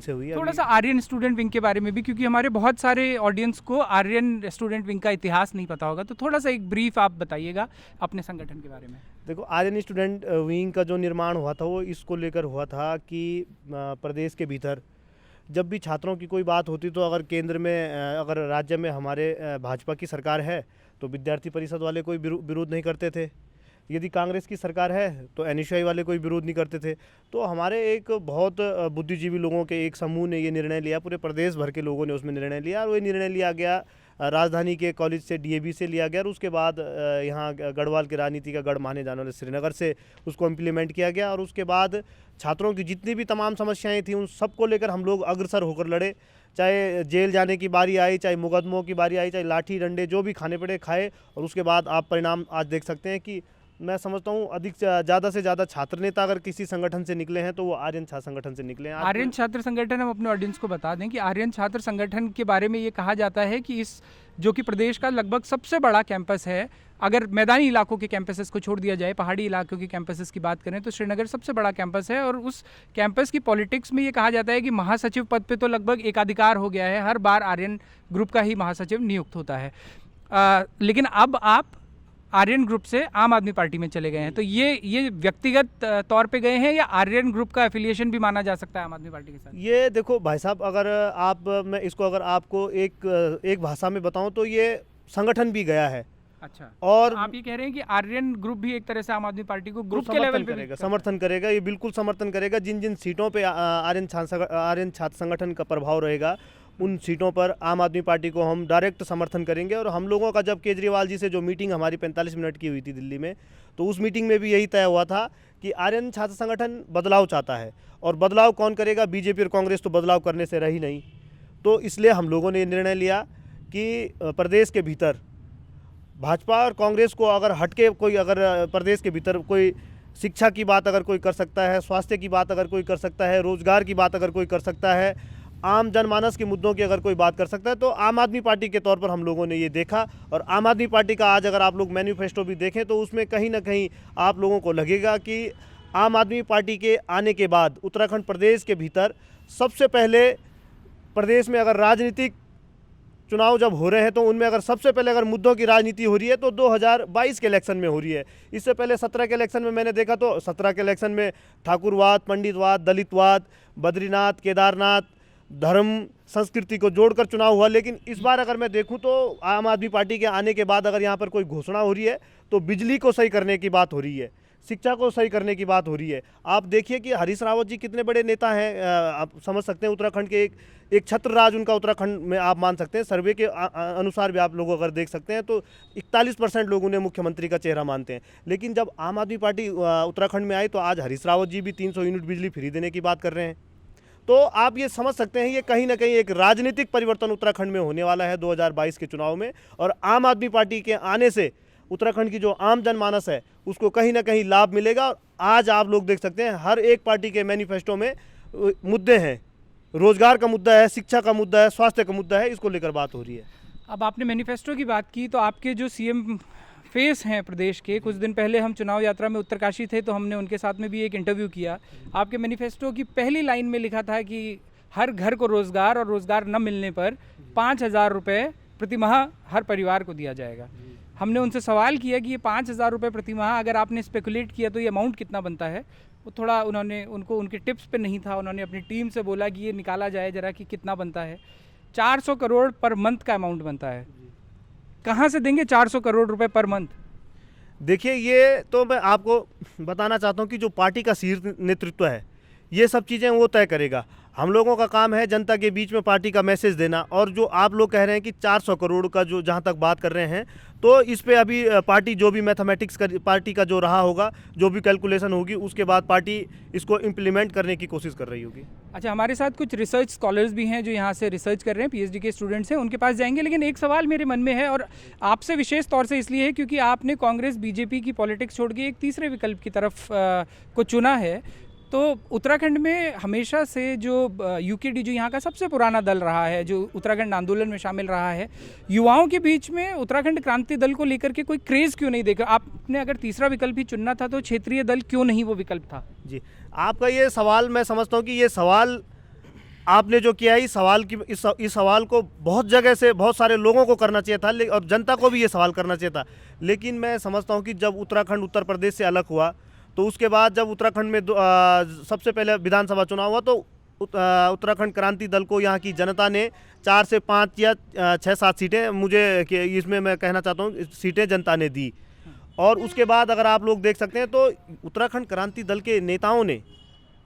से हुई। थोड़ा सा आर्यन स्टूडेंट विंग के बारे में भी, क्योंकि हमारे बहुत सारे ऑडियंस को आर्यन स्टूडेंट विंग का इतिहास नहीं पता होगा, तो थोड़ा सा एक ब्रीफ आप बताइएगा अपने संगठन के बारे में। देखो, आर्यन स्टूडेंट विंग का जो निर्माण हुआ था वो इसको लेकर हुआ था कि प्रदेश के भीतर जब भी छात्रों की कोई बात होती तो अगर केंद्र में अगर राज्य में हमारे भाजपा की सरकार है तो विद्यार्थी परिषद वाले कोई विरोध नहीं करते थे। यदि कांग्रेस की सरकार है तो एनएसयूआई वाले कोई विरोध नहीं करते थे। तो हमारे एक बहुत बुद्धिजीवी लोगों के एक समूह ने ये निर्णय लिया, पूरे प्रदेश भर के लोगों ने उसमें निर्णय लिया, और वो निर्णय लिया गया राजधानी के कॉलेज से, डीएवी से लिया गया, और उसके बाद यहाँ गढ़वाल की राजनीति का गढ़ माने जाने वाले श्रीनगर से उसको इम्प्लीमेंट किया गया। और उसके बाद छात्रों की जितनी भी तमाम समस्याएं थी उन सबको लेकर हम लोग अग्रसर होकर लड़े, चाहे जेल जाने की बारी आई, चाहे मुकदमों की बारी आई, चाहे लाठी डंडे जो भी खाने पड़े खाए। और उसके बाद आप परिणाम आज देख सकते हैं कि मैं समझता हूँ अधिक ज़्यादा से ज़्यादा छात्र नेता अगर किसी संगठन से निकले हैं तो वो आर्यन छात्र संगठन से निकले हैं। आर्यन छात्र संगठन, हम अपने ऑडियंस को बता दें कि आर्यन छात्र संगठन के बारे में ये कहा जाता है कि इस जो कि प्रदेश का लगभग सबसे बड़ा कैंपस है, अगर मैदानी इलाकों के कैंपसेस को छोड़ दिया जाए, पहाड़ी इलाकों के कैंपसेस की बात करें तो श्रीनगर सबसे बड़ा कैंपस है। और उस कैंपस की पॉलिटिक्स में ये कहा जाता है कि महासचिव पद पे तो लगभग एकाधिकार हो गया है, हर बार आर्यन ग्रुप का ही महासचिव नियुक्त होता है। लेकिन अब आप आर्यन ग्रुप से आम आदमी पार्टी में चले गए हैं, तो ये व्यक्तिगत तौर पे गए हैं या आर्यन ग्रुप का एफिलिएशन भी माना जा सकता है आम आदमी पार्टी के साथ? ये देखो भाई साहब, मैं इसको अगर आपको एक भाषा में बताऊं तो ये संगठन भी गया है। अच्छा, और तो आप ये कह रहे हैं कि आर्यन ग्रुप भी एक तरह से आम आदमी पार्टी को ग्रुप के समर्थन लेवल पे करेगा, समर्थन करेगा, ये बिल्कुल समर्थन करेगा। जिन जिन सीटों पे आर्यन छात्र संगठन का प्रभाव रहेगा उन सीटों पर आम आदमी पार्टी को हम डायरेक्ट समर्थन करेंगे। और हम लोगों का जब केजरीवाल जी से जो मीटिंग हमारी 45 मिनट की हुई थी दिल्ली में, तो उस मीटिंग में भी यही तय हुआ था कि आर्यन छात्र संगठन बदलाव चाहता है, और बदलाव कौन करेगा? बीजेपी और कांग्रेस तो बदलाव करने से रही नहीं। तो इसलिए हम लोगों ने निर्णय लिया कि प्रदेश के भीतर भाजपा और कांग्रेस को अगर हटके कोई, अगर प्रदेश के भीतर कोई शिक्षा की बात अगर कोई कर सकता है, स्वास्थ्य की बात अगर कोई कर सकता है, रोजगार की बात अगर कोई कर सकता है, आम जनमानस के मुद्दों की अगर कोई बात कर सकता है, तो आम आदमी पार्टी के तौर पर हम लोगों ने ये देखा। और आम आदमी पार्टी का आज अगर आप लोग मैनिफेस्टो भी देखें तो उसमें कहीं ना कहीं आप लोगों को लगेगा कि आम आदमी पार्टी के आने के बाद उत्तराखंड प्रदेश के भीतर सबसे पहले प्रदेश में अगर राजनीतिक चुनाव जब हो रहे हैं तो उनमें अगर सबसे पहले अगर मुद्दों की राजनीति हो रही है तो 2022 के इलेक्शन में हो रही है। इससे पहले 17 के इलेक्शन में मैंने देखा तो 17 के इलेक्शन में ठाकुरवाद, पंडितवाद, दलितवाद, बद्रीनाथ, केदारनाथ, धर्म, संस्कृति को जोड़कर चुनाव हुआ। लेकिन इस बार अगर मैं देखूं तो आम आदमी पार्टी के आने के बाद अगर यहाँ पर कोई घोषणा हो रही है तो बिजली को सही करने की बात हो रही है, शिक्षा को सही करने की बात हो रही है। आप देखिए कि हरीश रावत जी कितने बड़े नेता हैं, आप समझ सकते हैं। उत्तराखंड के एक छत्र राज उनका उत्तराखंड में आप मान सकते हैं। सर्वे के अनुसार भी आप लोग अगर देख सकते हैं तो 41% लोग उन्हें मुख्यमंत्री का चेहरा मानते हैं। लेकिन जब आम आदमी पार्टी उत्तराखंड में आई तो आज हरीश रावत जी भी 300 यूनिट बिजली फ्री देने की बात कर रहे हैं। तो आप ये समझ सकते हैं ये कहीं ना कहीं एक राजनीतिक परिवर्तन उत्तराखंड में होने वाला है 2022 के चुनाव में। और आम आदमी पार्टी के आने से उत्तराखंड की जो आम जनमानस है उसको कहीं ना कहीं लाभ मिलेगा। और आज आप लोग देख सकते हैं हर एक पार्टी के मैनिफेस्टो में मुद्दे हैं, रोजगार का मुद्दा है, शिक्षा का मुद्दा है, स्वास्थ्य का मुद्दा है, इसको लेकर बात हो रही है। अब आपने मैनिफेस्टो की बात की तो आपके जो सीएम फेस हैं प्रदेश के, कुछ दिन पहले हम चुनाव यात्रा में उत्तरकाशी थे तो हमने उनके साथ में भी एक इंटरव्यू किया। आपके मैनिफेस्टो की पहली लाइन में लिखा था कि हर घर को रोज़गार और रोज़गार न मिलने पर 5,000 रुपये प्रति माह हर परिवार को दिया जाएगा। हमने उनसे सवाल किया कि ये 5,000 रुपये प्रति माह अगर आपने स्पेकुलेट किया तो ये अमाउंट कितना बनता है। वो थोड़ा उनको उनके टिप्स पे नहीं था, उन्होंने अपनी टीम से बोला कि ये निकाला जाए ज़रा कि कितना बनता है। 400 करोड़ पर मंथ का अमाउंट बनता है। कहाँ से देंगे 400 करोड़ रुपए पर मंथ? देखिए, ये तो मैं आपको बताना चाहता हूँ कि जो पार्टी का शीर्ष नेतृत्व है ये सब चीज़ें वो तय करेगा। हम लोगों का काम है जनता के बीच में पार्टी का मैसेज देना। और जो आप लोग कह रहे हैं कि 400 करोड़ का जो जहाँ तक बात कर रहे हैं तो इस पे अभी पार्टी जो भी मैथमेटिक्स पार्टी का जो रहा होगा, जो भी कैलकुलेशन होगी, उसके बाद पार्टी इसको इम्प्लीमेंट करने की कोशिश कर रही होगी। अच्छा, हमारे साथ कुछ रिसर्च स्कॉलर्स भी हैं जो यहाँ से रिसर्च कर रहे हैं, पीएचडी के स्टूडेंट्स हैं, उनके पास जाएंगे। लेकिन एक सवाल मेरे मन में है और आपसे विशेष तौर से इसलिए है क्योंकि आपने कांग्रेस बीजेपी की पॉलिटिक्स छोड़ के एक तीसरे विकल्प की तरफ को चुना है। तो उत्तराखंड में हमेशा से जो यूकेडी जो यहाँ का सबसे पुराना दल रहा है, जो उत्तराखंड आंदोलन में शामिल रहा है, युवाओं के बीच में उत्तराखंड क्रांति दल को लेकर के कोई क्रेज़ क्यों नहीं देखा? आपने अगर तीसरा विकल्प ही चुनना था तो क्षेत्रीय दल क्यों नहीं वो विकल्प था? जी, आपका ये सवाल, मैं समझता हूँ कि ये सवाल आपने जो किया है, इस सवाल को बहुत जगह से बहुत सारे लोगों को करना चाहिए था और जनता को भी ये सवाल करना चाहिए था। लेकिन मैं समझता हूँ कि जब उत्तराखंड उत्तर प्रदेश से अलग हुआ तो उसके बाद जब उत्तराखंड में सबसे पहले विधानसभा चुनाव हुआ तो उत्तराखंड क्रांति दल को यहाँ की जनता ने 4 से 5 या 6-7 सीटें मुझे इसमें मैं कहना चाहता हूँ सीटें जनता ने दी। और उसके बाद अगर आप लोग देख सकते हैं तो उत्तराखंड क्रांति दल के नेताओं ने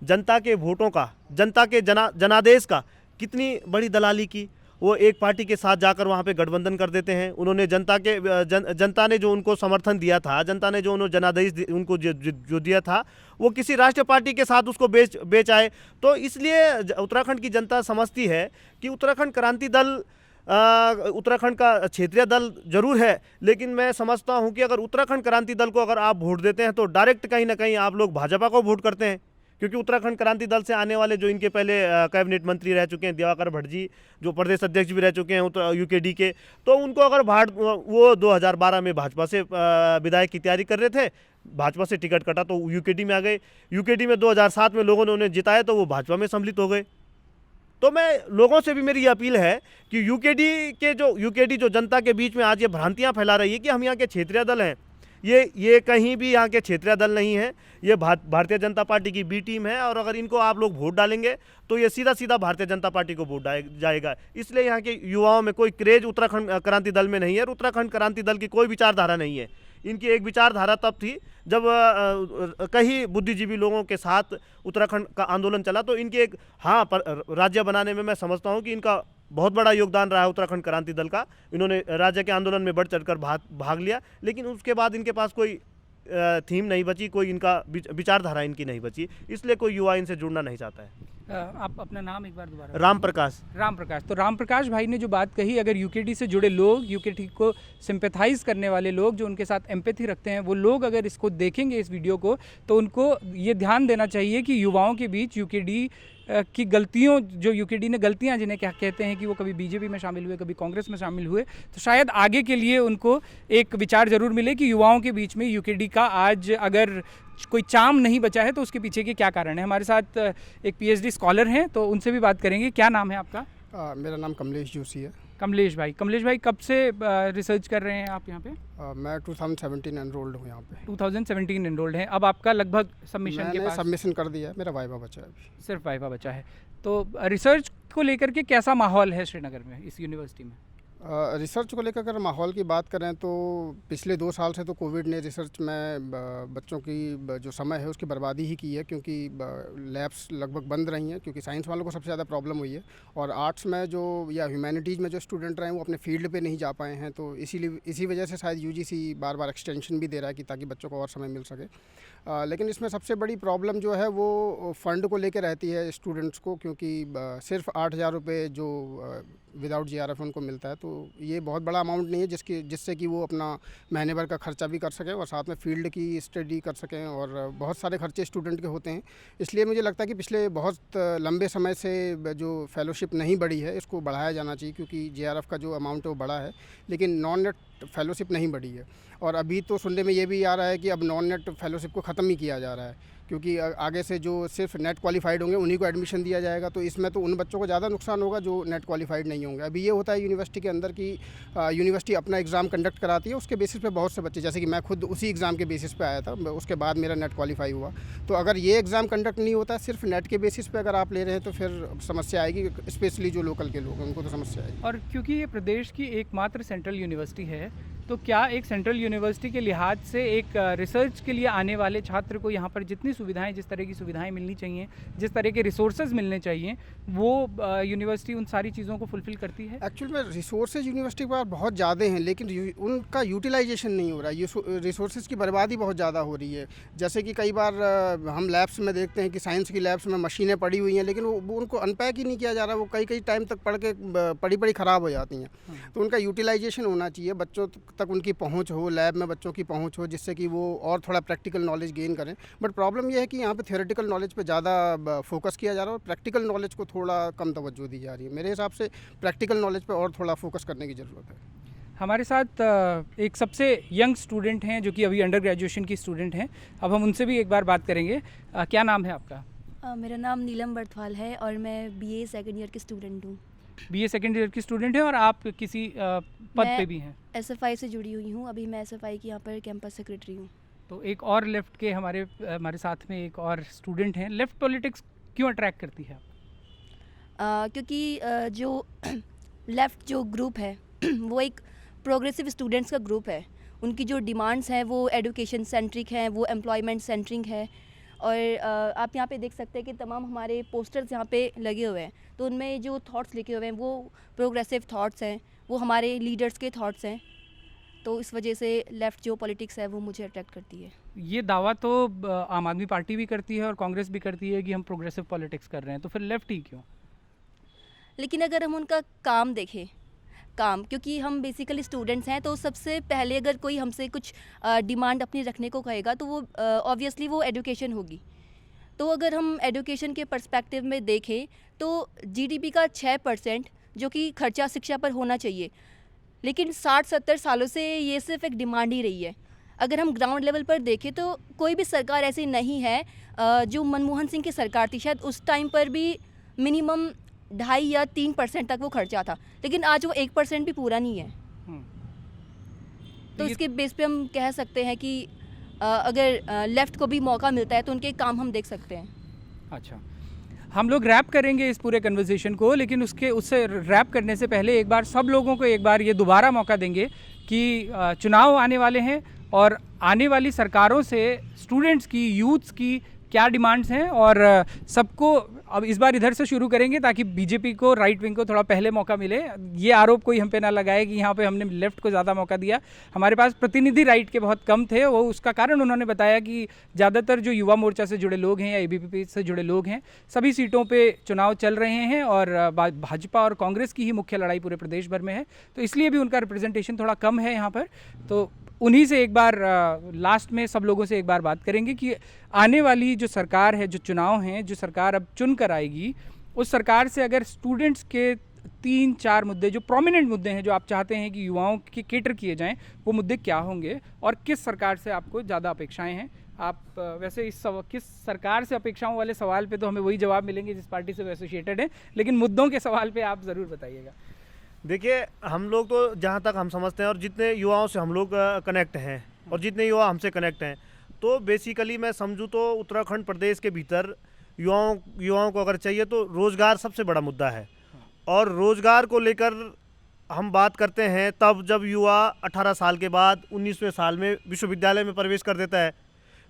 जनता के वोटों का, जनता के जनादेश का कितनी बड़ी दलाली की। वो एक पार्टी के साथ जाकर वहाँ पे गठबंधन कर देते हैं। उन्होंने जनता ने जो उनको समर्थन दिया था, जनता ने जो उन्होंने जनादेश उनको जो दिया था, वो किसी राष्ट्रीय पार्टी के साथ उसको बेच आए। तो इसलिए उत्तराखंड की जनता समझती है कि उत्तराखंड क्रांति दल उत्तराखंड का क्षेत्रीय दल जरूर है, लेकिन मैं समझता हूँ कि अगर उत्तराखंड क्रांति दल को अगर आप वोट देते हैं तो डायरेक्ट कहीं ना कहीं आप लोग भाजपा को वोट करते हैं। क्योंकि उत्तराखंड क्रांति दल से आने वाले जो इनके पहले कैबिनेट मंत्री रह चुके हैं, दिवाकर भट्ट जी, जो प्रदेश अध्यक्ष भी रह चुके हैं यूकेडी के, तो उनको अगर वो 2012 में भाजपा से विधायक की तैयारी कर रहे थे, भाजपा से टिकट कटा तो यूकेडी में आ गए। यूकेडी में 2007 में लोगों ने उन्हें जिताया तो वो भाजपा में सम्मिलित हो गए। तो मैं लोगों से भी मेरी ये अपील है कि यूकेडी जो जनता के बीच में आज ये भ्रांतियाँ फैला रही है कि हम यहाँ के क्षेत्रीय दल हैं, ये कहीं भी यहाँ के क्षेत्रीय दल नहीं है। ये भारतीय जनता पार्टी की बी टीम है और अगर इनको आप लोग वोट डालेंगे तो ये सीधा भारतीय जनता पार्टी को वोट जाएगा। इसलिए यहाँ के युवाओं में कोई क्रेज उत्तराखंड क्रांति दल में नहीं है। उत्तराखंड क्रांति दल की कोई विचारधारा नहीं है। इनकी एक विचारधारा तब थी जब कई बुद्धिजीवी लोगों के साथ उत्तराखंड का आंदोलन चला, तो इनके एक राज्य बनाने में मैं समझता हूँ कि इनका बहुत बड़ा योगदान रहा है उत्तराखंड क्रांति दल का। इन्होंने राज्य के आंदोलन में बढ़ चढ़कर भाग लिया, लेकिन उसके बाद इनके पास कोई थीम नहीं बची, कोई इनका विचारधारा इनकी नहीं बची, इसलिए कोई युवा इनसे जुड़ना नहीं चाहता है। आप अपना नाम एक बार दोबारा। राम प्रकाश। तो राम प्रकाश भाई ने जो बात कही, अगर यूकेडी से जुड़े लोग, यूकेडी को सिंपैथाइज करने वाले लोग, जो उनके साथ एम्पैथी रखते हैं, वो लोग अगर इसको देखेंगे इस वीडियो को, तो उनको ये ध्यान देना चाहिए कि युवाओं के बीच यूकेडी की गलतियों, जो यूकेडी ने गलतियां जिन्हें क्या कहते हैं कि वो कभी बीजेपी में शामिल हुए, कभी कांग्रेस में शामिल हुए, तो शायद आगे के लिए उनको एक विचार जरूर मिले कि युवाओं के बीच में यूकेडी का आज अगर कोई चाम नहीं बचा है तो उसके पीछे के क्या कारण है। हमारे साथ एक पीएचडी स्कॉलर हैं, तो उनसे भी बात करेंगे। क्या नाम है आपका? मेरा नाम कमलेश जोशी है। कमलेश भाई कब से रिसर्च कर रहे हैं आप यहाँ पे? मैं 2017 एनरोल्ड हूँ यहाँ पे। 2017 एनरोल्ड हैं। अब आपका लगभग सबमिशन के पास? सबमिशन कर दिया है, मेरा वाइवा बचा है अभी। सिर्फ वाइवा बचा है। तो रिसर्च को लेकर के कैसा माहौल है श्रीनगर में, इस यूनिवर्सिटी में? रिसर्च को लेकर अगर माहौल की बात करें तो पिछले 2 साल से तो कोविड ने रिसर्च में बच्चों की जो समय है उसकी बर्बादी ही की है, क्योंकि लैब्स लगभग बंद रही हैं, क्योंकि साइंस वालों को सबसे ज़्यादा प्रॉब्लम हुई है और आर्ट्स में जो या ह्यूमैनिटीज़ में जो स्टूडेंट रहे हैं वो अपने फील्ड पे नहीं जा पाए हैं। तो इसी वजह से शायद यूजीसी बार एक्सटेंशन भी दे रहा है कि ताकि बच्चों को और समय मिल सके। लेकिन इसमें सबसे बड़ी प्रॉब्लम जो है वो फ़ंड को लेकर रहती है स्टूडेंट्स को, क्योंकि सिर्फ 8,000 रुपये जो विदाउट जीआरएफ उनको मिलता है, तो ये बहुत बड़ा अमाउंट नहीं है जिससे कि वो अपना महीने भर का खर्चा भी कर सकें और साथ में फील्ड की स्टडी कर सकें, और बहुत सारे खर्चे स्टूडेंट के होते हैं। इसलिए मुझे लगता है कि पिछले बहुत लंबे समय से जो फेलोशिप नहीं बढ़ी है इसको बढ़ाया जाना चाहिए, क्योंकि जीआरएफ का जो अमाउंट है वो बड़ा है, लेकिन नॉन नेट फेलोशिप नहीं बढ़ी है। और अभी तो सुनने में ये भी आ रहा है कि अब नॉन नेट फेलोशिप को ख़त्म ही किया जा रहा है, क्योंकि आगे से जो सिर्फ नेट क्वालिफाइड होंगे उन्हीं को एडमिशन दिया जाएगा। तो इसमें तो उन बच्चों को ज़्यादा नुकसान होगा जो नेट क्वालिफाइड नहीं होंगे। अभी ये होता है यूनिवर्सिटी के अंदर कि यूनिवर्सिटी अपना एग्ज़ाम कंडक्ट कराती है, उसके बेसिस पे बहुत से बच्चे, जैसे कि मैं खुद उसी एग्ज़ाम के बेसिस पे आया था, उसके बाद मेरा नेट क्वालिफाई हुआ। तो अगर ये एग्ज़ाम कंडक्ट नहीं होता, सिर्फ नेट के बेसिस पे अगर आप ले रहे हैं तो फिर समस्या आएगी, स्पेशली जो लोकल के लोग हैं उनको तो समस्या आएगी। और क्योंकि ये प्रदेश की एकमात्र सेंट्रल यूनिवर्सिटी है, तो क्या एक सेंट्रल यूनिवर्सिटी के लिहाज से एक रिसर्च के लिए आने वाले छात्र को यहाँ पर जितनी सुविधाएं, जिस तरह की सुविधाएं मिलनी चाहिए, जिस तरह के रिसोर्सेज मिलने चाहिए, वो यूनिवर्सिटी उन सारी चीज़ों को फुलफ़िल करती है? एक्चुअल में रिसोर्सेज यूनिवर्सिटी के पास बहुत ज़्यादा हैं, लेकिन उनका यूटिलाइजेशन नहीं हो रहा है। रिसोर्सेज की बर्बादी बहुत ज़्यादा हो रही है। जैसे कि कई बार हम लैब्स में देखते हैं कि साइंस की लैब्स में मशीनें पड़ी हुई हैं, लेकिन वो उनको अनपैक ही नहीं किया जा रहा। वो कई टाइम तक पड़ी ख़राब हो जाती हैं। तो उनका यूटिलाइजेशन होना चाहिए, बच्चों तक उनकी पहुंच हो, लैब में बच्चों की पहुंच हो, जिससे कि वो और थोड़ा प्रैक्टिकल नॉलेज गेन करें। बट प्रॉब्लम यह है कि यहाँ पे थ्योरेटिकल नॉलेज पे ज़्यादा फोकस किया जा रहा है और प्रैक्टिकल नॉलेज को थोड़ा कम तवज्जो दी जा रही है। मेरे हिसाब से प्रैक्टिकल नॉलेज पे और थोड़ा फोकस करने की ज़रूरत है। हमारे साथ एक सबसे यंग स्टूडेंट हैं जो कि अभी अंडर ग्रेजुएशन की स्टूडेंट हैं। अब हम उनसे भी एक बार बात करेंगे। क्या नाम है आपका? मेरा नाम नीलम बर्थवाल है और मैं बीए सेकंड ईयर की स्टूडेंट हूँ। बीए सेकंड ईयर की स्टूडेंट है और आप किसी पद पे भी हैं? एसएफआई से जुड़ी हुई हूँ। अभी मैं एसएफआई की यहाँ पर कैंपस सेक्रेटरी हूँ। तो एक और लेफ्ट के हमारे साथ में एक और स्टूडेंट हैं। लेफ्ट पॉलिटिक्स क्यों अट्रैक्ट करती है? क्योंकि जो लेफ़्ट जो ग्रुप है वो एक प्रोग्रेसिव स्टूडेंट्स का ग्रुप है। उनकी जो डिमांड्स हैं वो एजुकेशन सेंट्रिक हैं, वो एम्प्लॉयमेंट सेंट्रिक है। और आप यहाँ पे देख सकते हैं कि तमाम हमारे पोस्टर्स यहाँ पे लगे हुए हैं, तो उनमें जो थॉट्स लिखे हुए हैं वो प्रोग्रेसिव थॉट्स हैं, वो हमारे लीडर्स के थॉट्स हैं। तो इस वजह से लेफ़्ट जो पॉलिटिक्स है वो मुझे अट्रैक्ट करती है। ये दावा तो आम आदमी पार्टी भी करती है और कांग्रेस भी करती है कि हम प्रोग्रेसिव पॉलिटिक्स कर रहे हैं, तो फिर लेफ्ट ही क्यों? लेकिन अगर हम उनका काम देखें, काम, क्योंकि हम बेसिकली स्टूडेंट्स हैं, तो सबसे पहले अगर कोई हमसे कुछ डिमांड अपनी रखने को कहेगा तो वो ऑब्वियसली वो एजुकेशन होगी। तो अगर हम एजुकेशन के पर्सपेक्टिव में देखें तो जीडीपी का 6% जो कि खर्चा शिक्षा पर होना चाहिए, लेकिन 60-70 सालों से ये सिर्फ एक डिमांड ही रही है। अगर हम ग्राउंड लेवल पर देखें तो कोई भी सरकार ऐसी नहीं है, जो मनमोहन सिंह की सरकार थी शायद उस टाइम पर भी मिनिमम 2.5 या 3% तक वो खर्चा था, लेकिन आज वो 1% भी पूरा नहीं है। तो इसके बेस पे हम कह सकते हैं कि अगर लेफ़्ट को भी मौका मिलता है तो उनके काम हम देख सकते हैं। अच्छा, हम लोग रैप करेंगे इस पूरे कन्वर्सेशन को, लेकिन उससे रैप करने से पहले एक बार सब लोगों को एक बार ये दोबारा मौका देंगे कि चुनाव आने वाले हैं और आने वाली सरकारों से स्टूडेंट्स की, यूथ्स की क्या डिमांड्स हैं, और सबको अब इस बार इधर से शुरू करेंगे ताकि बीजेपी को, राइट विंग को थोड़ा पहले मौका मिले। ये आरोप कोई हम पे ना लगाए कि यहाँ पे हमने लेफ्ट को ज़्यादा मौका दिया। हमारे पास प्रतिनिधि राइट के बहुत कम थे, वो उसका कारण उन्होंने बताया कि ज़्यादातर जो युवा मोर्चा से जुड़े लोग हैं या एबीवीपी से जुड़े लोग हैं, सभी सीटों पे चुनाव चल रहे हैं और भाजपा और कांग्रेस की ही मुख्य लड़ाई पूरे प्रदेश भर में है, तो इसलिए भी उनका रिप्रेजेंटेशन थोड़ा कम है यहाँ पर। तो उन्हीं से एक बार लास्ट में सब लोगों से एक बार बात करेंगे कि आने वाली जो सरकार है, जो चुनाव हैं, जो सरकार अब चुन कर आएगी, उस सरकार से अगर स्टूडेंट्स के 3-4 मुद्दे, जो प्रोमिनेंट मुद्दे हैं, जो आप चाहते हैं कि युवाओं के केटर किए जाएं, वो मुद्दे क्या होंगे और किस सरकार से आपको ज़्यादा अपेक्षाएं हैं। आप वैसे किस सरकार से अपेक्षाओं वाले सवाल पे तो हमें वही जवाब मिलेंगे जिस पार्टी से वो एसोसिएटेड है, लेकिन मुद्दों के सवाल पे आप ज़रूर बताइएगा। देखिए, हम लोग तो जहाँ तक हम समझते हैं और जितने युवाओं से हम लोग कनेक्ट हैं और जितने युवा हमसे कनेक्ट हैं, तो बेसिकली मैं समझूँ तो उत्तराखंड प्रदेश के भीतर युवाओं को अगर चाहिए तो रोज़गार सबसे बड़ा मुद्दा है। और रोज़गार को लेकर हम बात करते हैं तब जब युवा 18 साल के बाद 19वें साल में विश्वविद्यालय में प्रवेश कर देता है।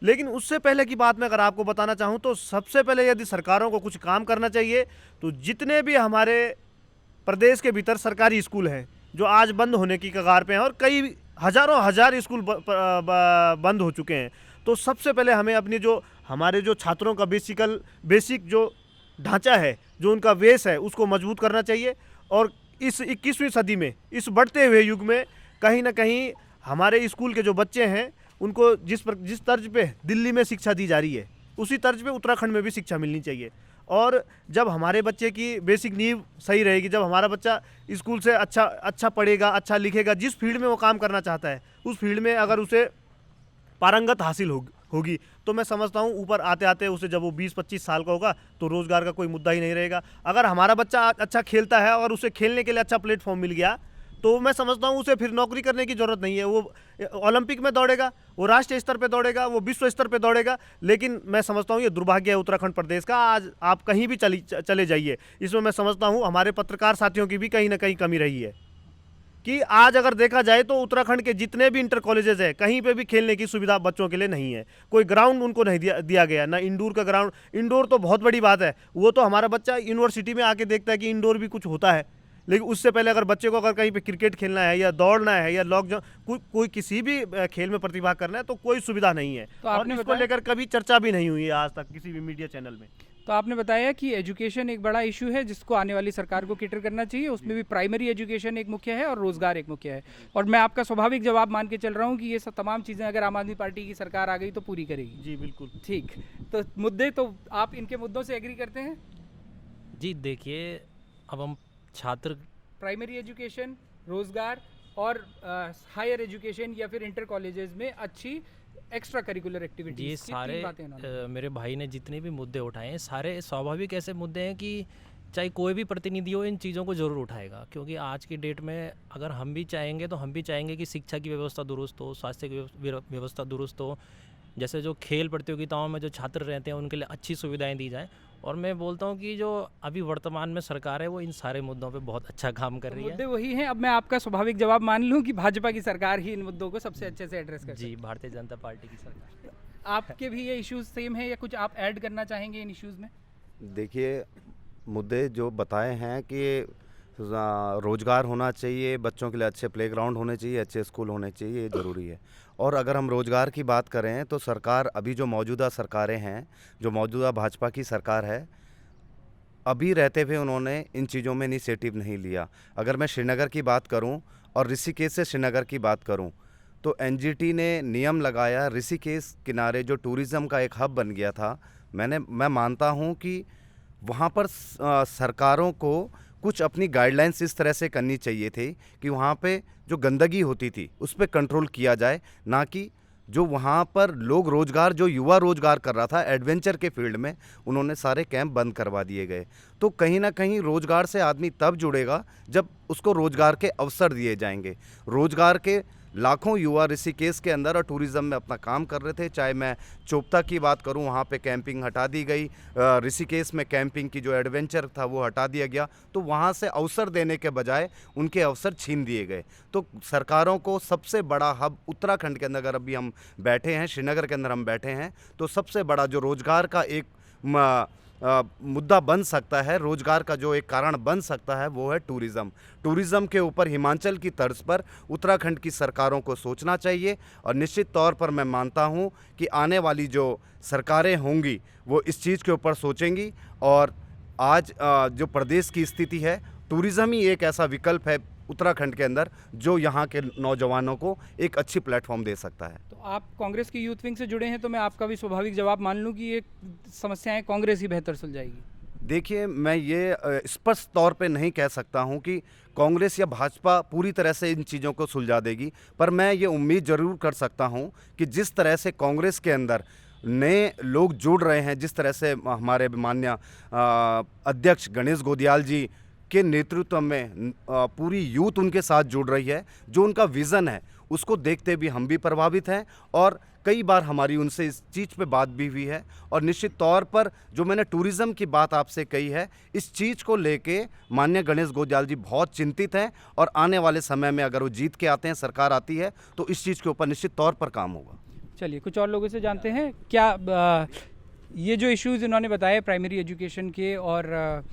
लेकिन उससे पहले की बात मैं अगर आपको बताना चाहूँ तो सबसे पहले यदि सरकारों को कुछ काम करना चाहिए तो जितने भी हमारे प्रदेश के भीतर सरकारी स्कूल हैं जो आज बंद होने की कगार पे हैं और कई हज़ार स्कूल बंद हो चुके हैं, तो सबसे पहले हमें अपनी जो हमारे जो छात्रों का बेसिक जो ढांचा है, जो उनका वेश है, उसको मजबूत करना चाहिए। और इस 21वीं सदी में, इस बढ़ते हुए युग में कहीं ना कहीं हमारे स्कूल के जो बच्चे हैं उनको जिस तर्ज पे दिल्ली में शिक्षा दी जा रही है उसी तर्ज पे उत्तराखंड में भी शिक्षा मिलनी चाहिए। और जब हमारे बच्चे की बेसिक नींव सही रहेगी, जब हमारा बच्चा स्कूल से अच्छा पढ़ेगा, अच्छा लिखेगा, जिस फील्ड में वो काम करना चाहता है उस फील्ड में अगर उसे पारंगत हासिल होगी तो मैं समझता हूँ ऊपर आते आते उसे जब वो 20-25 साल का होगा तो रोज़गार का कोई मुद्दा ही नहीं रहेगा। अगर हमारा बच्चा अच्छा खेलता है और उसे खेलने के लिए अच्छा प्लेटफॉर्म मिल गया तो मैं समझता हूँ उसे फिर नौकरी करने की ज़रूरत नहीं है। वो ओलंपिक में दौड़ेगा, वो राष्ट्रीय स्तर पे दौड़ेगा, वो विश्व स्तर पे दौड़ेगा। लेकिन मैं समझता हूँ ये दुर्भाग्य है उत्तराखंड प्रदेश का। आज आप कहीं भी चले जाइए, इसमें मैं समझता हूँ हमारे पत्रकार साथियों की भी कहीं ना कहीं कमी रही है कि आज अगर देखा जाए तो उत्तराखंड के जितने भी इंटर कॉलेजेस हैं कहीं पे भी खेलने की सुविधा बच्चों के लिए नहीं है। कोई ग्राउंड उनको नहीं दिया गया, ना इंडोर का ग्राउंड। इंडोर तो बहुत बड़ी बात है, वो तो हमारा बच्चा यूनिवर्सिटी में आके देखता है कि इंडोर भी कुछ होता है, लेकिन उससे पहले अगर बच्चे को अगर कहीं पे क्रिकेट खेलना है या दौड़ना है या लॉन्ग जंप, कोई किसी भी खेल में प्रतिभाग करना है तो कोई सुविधा नहीं है। तो और इसको लेकर कभी चर्चा भी नहीं हुई है आज तक किसी भी मीडिया चैनल में। तो आपने बताया कि एजुकेशन एक बड़ा इशू है जिसको आने वाली सरकार को कैटर करना चाहिए, उसमें भी प्राइमरी एजुकेशन एक मुख्य है और रोजगार एक मुख्य है। और मैं आपका स्वाभाविक जवाब मान के चल रहा हूँ कि ये सब तमाम चीज़ें अगर आम आदमी पार्टी की सरकार आ गई तो पूरी करेगी। जी बिल्कुल ठीक। तो मुद्दे, तो आप इनके मुद्दों से एग्री करते हैं? जी देखिए, अब हम छात्र प्राइमरी एजुकेशन, रोजगार और हायर एजुकेशन या फिर इंटर कॉलेजेस में अच्छी एक्स्ट्रा करिकुलर एक्टिविटीज, ये सारे मेरे भाई ने जितने भी मुद्दे उठाए हैं सारे स्वाभाविक ऐसे मुद्दे हैं कि चाहे कोई भी प्रतिनिधि हो इन चीज़ों को ज़रूर उठाएगा, क्योंकि आज की डेट में अगर हम भी चाहेंगे तो हम भी चाहेंगे कि शिक्षा की व्यवस्था दुरुस्त हो, स्वास्थ्य की व्यवस्था दुरुस्त हो, जैसे जो खेल प्रतियोगिताओं में जो छात्र रहते हैं उनके लिए अच्छी सुविधाएं दी जाएं, और मैं बोलता हूँ कि जो अभी वर्तमान में सरकार है वो इन सारे मुद्दों पे बहुत अच्छा काम कर रही मुद्दे है। वही हैं। अब मैं आपका स्वाभाविक जवाब मान लूं कि भाजपा की सरकार ही इन मुद्दों को सबसे अच्छे से एड्रेस कर जी, भारतीय जनता पार्टी की सरकार। आपके भी ये इश्यूज सेम है या कुछ आप ऐड करना चाहेंगे इन इश्यूज में? देखिए, मुद्दे जो बताए हैं कि रोज़गार होना चाहिए, बच्चों के लिए अच्छे प्लेग्राउंड होने चाहिए, अच्छे स्कूल होने चाहिए, ये ज़रूरी है। और अगर हम रोज़गार की बात करें तो सरकार, अभी जो मौजूदा सरकारें हैं, जो मौजूदा भाजपा की सरकार है, अभी रहते हुए उन्होंने इन चीज़ों में इनिशिएटिव नहीं लिया। अगर मैं श्रीनगर की बात करूं और ऋषिकेश से श्रीनगर की बात करूं तो एनजीटी ने नियम लगाया, ऋषिकेश किनारे जो टूरिज़्म का एक हब बन गया था, मैं मानता हूं कि वहां पर सरकारों को कुछ अपनी गाइडलाइंस इस तरह से करनी चाहिए थी कि वहाँ पे जो गंदगी होती थी उस पर कंट्रोल किया जाए, ना कि जो वहाँ पर लोग रोज़गार, जो युवा रोज़गार कर रहा था एडवेंचर के फील्ड में, उन्होंने सारे कैंप बंद करवा दिए गए। तो कहीं ना कहीं रोज़गार से आदमी तब जुड़ेगा जब उसको रोज़गार के अवसर दिए जाएंगे। रोज़गार के लाखों युवा ऋषिकेश के अंदर और टूरिज़्म में अपना काम कर रहे थे। चाहे मैं चोपता की बात करूं, वहाँ पे कैंपिंग हटा दी गई, ऋषिकेश में कैंपिंग की जो एडवेंचर था वो हटा दिया गया। तो वहाँ से अवसर देने के बजाय उनके अवसर छीन दिए गए। तो सरकारों को सबसे बड़ा हब उत्तराखंड के अंदर, अगर अभी हम बैठे हैं श्रीनगर के अंदर हम बैठे हैं, तो सबसे बड़ा जो रोज़गार का एक मुद्दा बन सकता है, रोज़गार का जो एक कारण बन सकता है, वो है टूरिज़्म। टूरिज़्म के ऊपर हिमाचल की तर्ज पर उत्तराखंड की सरकारों को सोचना चाहिए। और निश्चित तौर पर मैं मानता हूँ कि आने वाली जो सरकारें होंगी वो इस चीज़ के ऊपर सोचेंगी। और आज जो प्रदेश की स्थिति है, टूरिज़्म ही एक ऐसा विकल्प है उत्तराखंड के अंदर जो यहाँ के नौजवानों को एक अच्छी प्लेटफॉर्म दे सकता है। तो आप कांग्रेस की यूथ विंग से जुड़े हैं, तो मैं आपका भी स्वाभाविक जवाब मान लूं कि ये समस्याएं कांग्रेस ही बेहतर सुलझाएगी। देखिए, मैं ये स्पष्ट तौर पे नहीं कह सकता हूँ कि कांग्रेस या भाजपा पूरी तरह से इन चीज़ों को सुलझा देगी, पर मैं ये उम्मीद ज़रूर कर सकता हूँ कि जिस तरह से कांग्रेस के अंदर नए लोग जुड़ रहे हैं, जिस तरह से हमारे माननीय अध्यक्ष गणेश गोदियाल जी के नेतृत्व में पूरी यूथ उनके साथ जुड़ रही है, जो उनका विज़न है उसको देखते भी हम भी प्रभावित हैं। और कई बार हमारी उनसे इस चीज़ पे बात भी हुई है। और निश्चित तौर पर जो मैंने टूरिज़्म की बात आपसे कही है, इस चीज़ को लेके माननीय गणेश गोदियाल जी बहुत चिंतित हैं। और आने वाले समय में अगर वो जीत के आते हैं, सरकार आती है, तो इस चीज़ के ऊपर निश्चित तौर पर काम होगा। चलिए, कुछ और लोगों से जानते हैं क्या ये जो इश्यूज़ इन्होंने बताए प्राइमरी एजुकेशन के और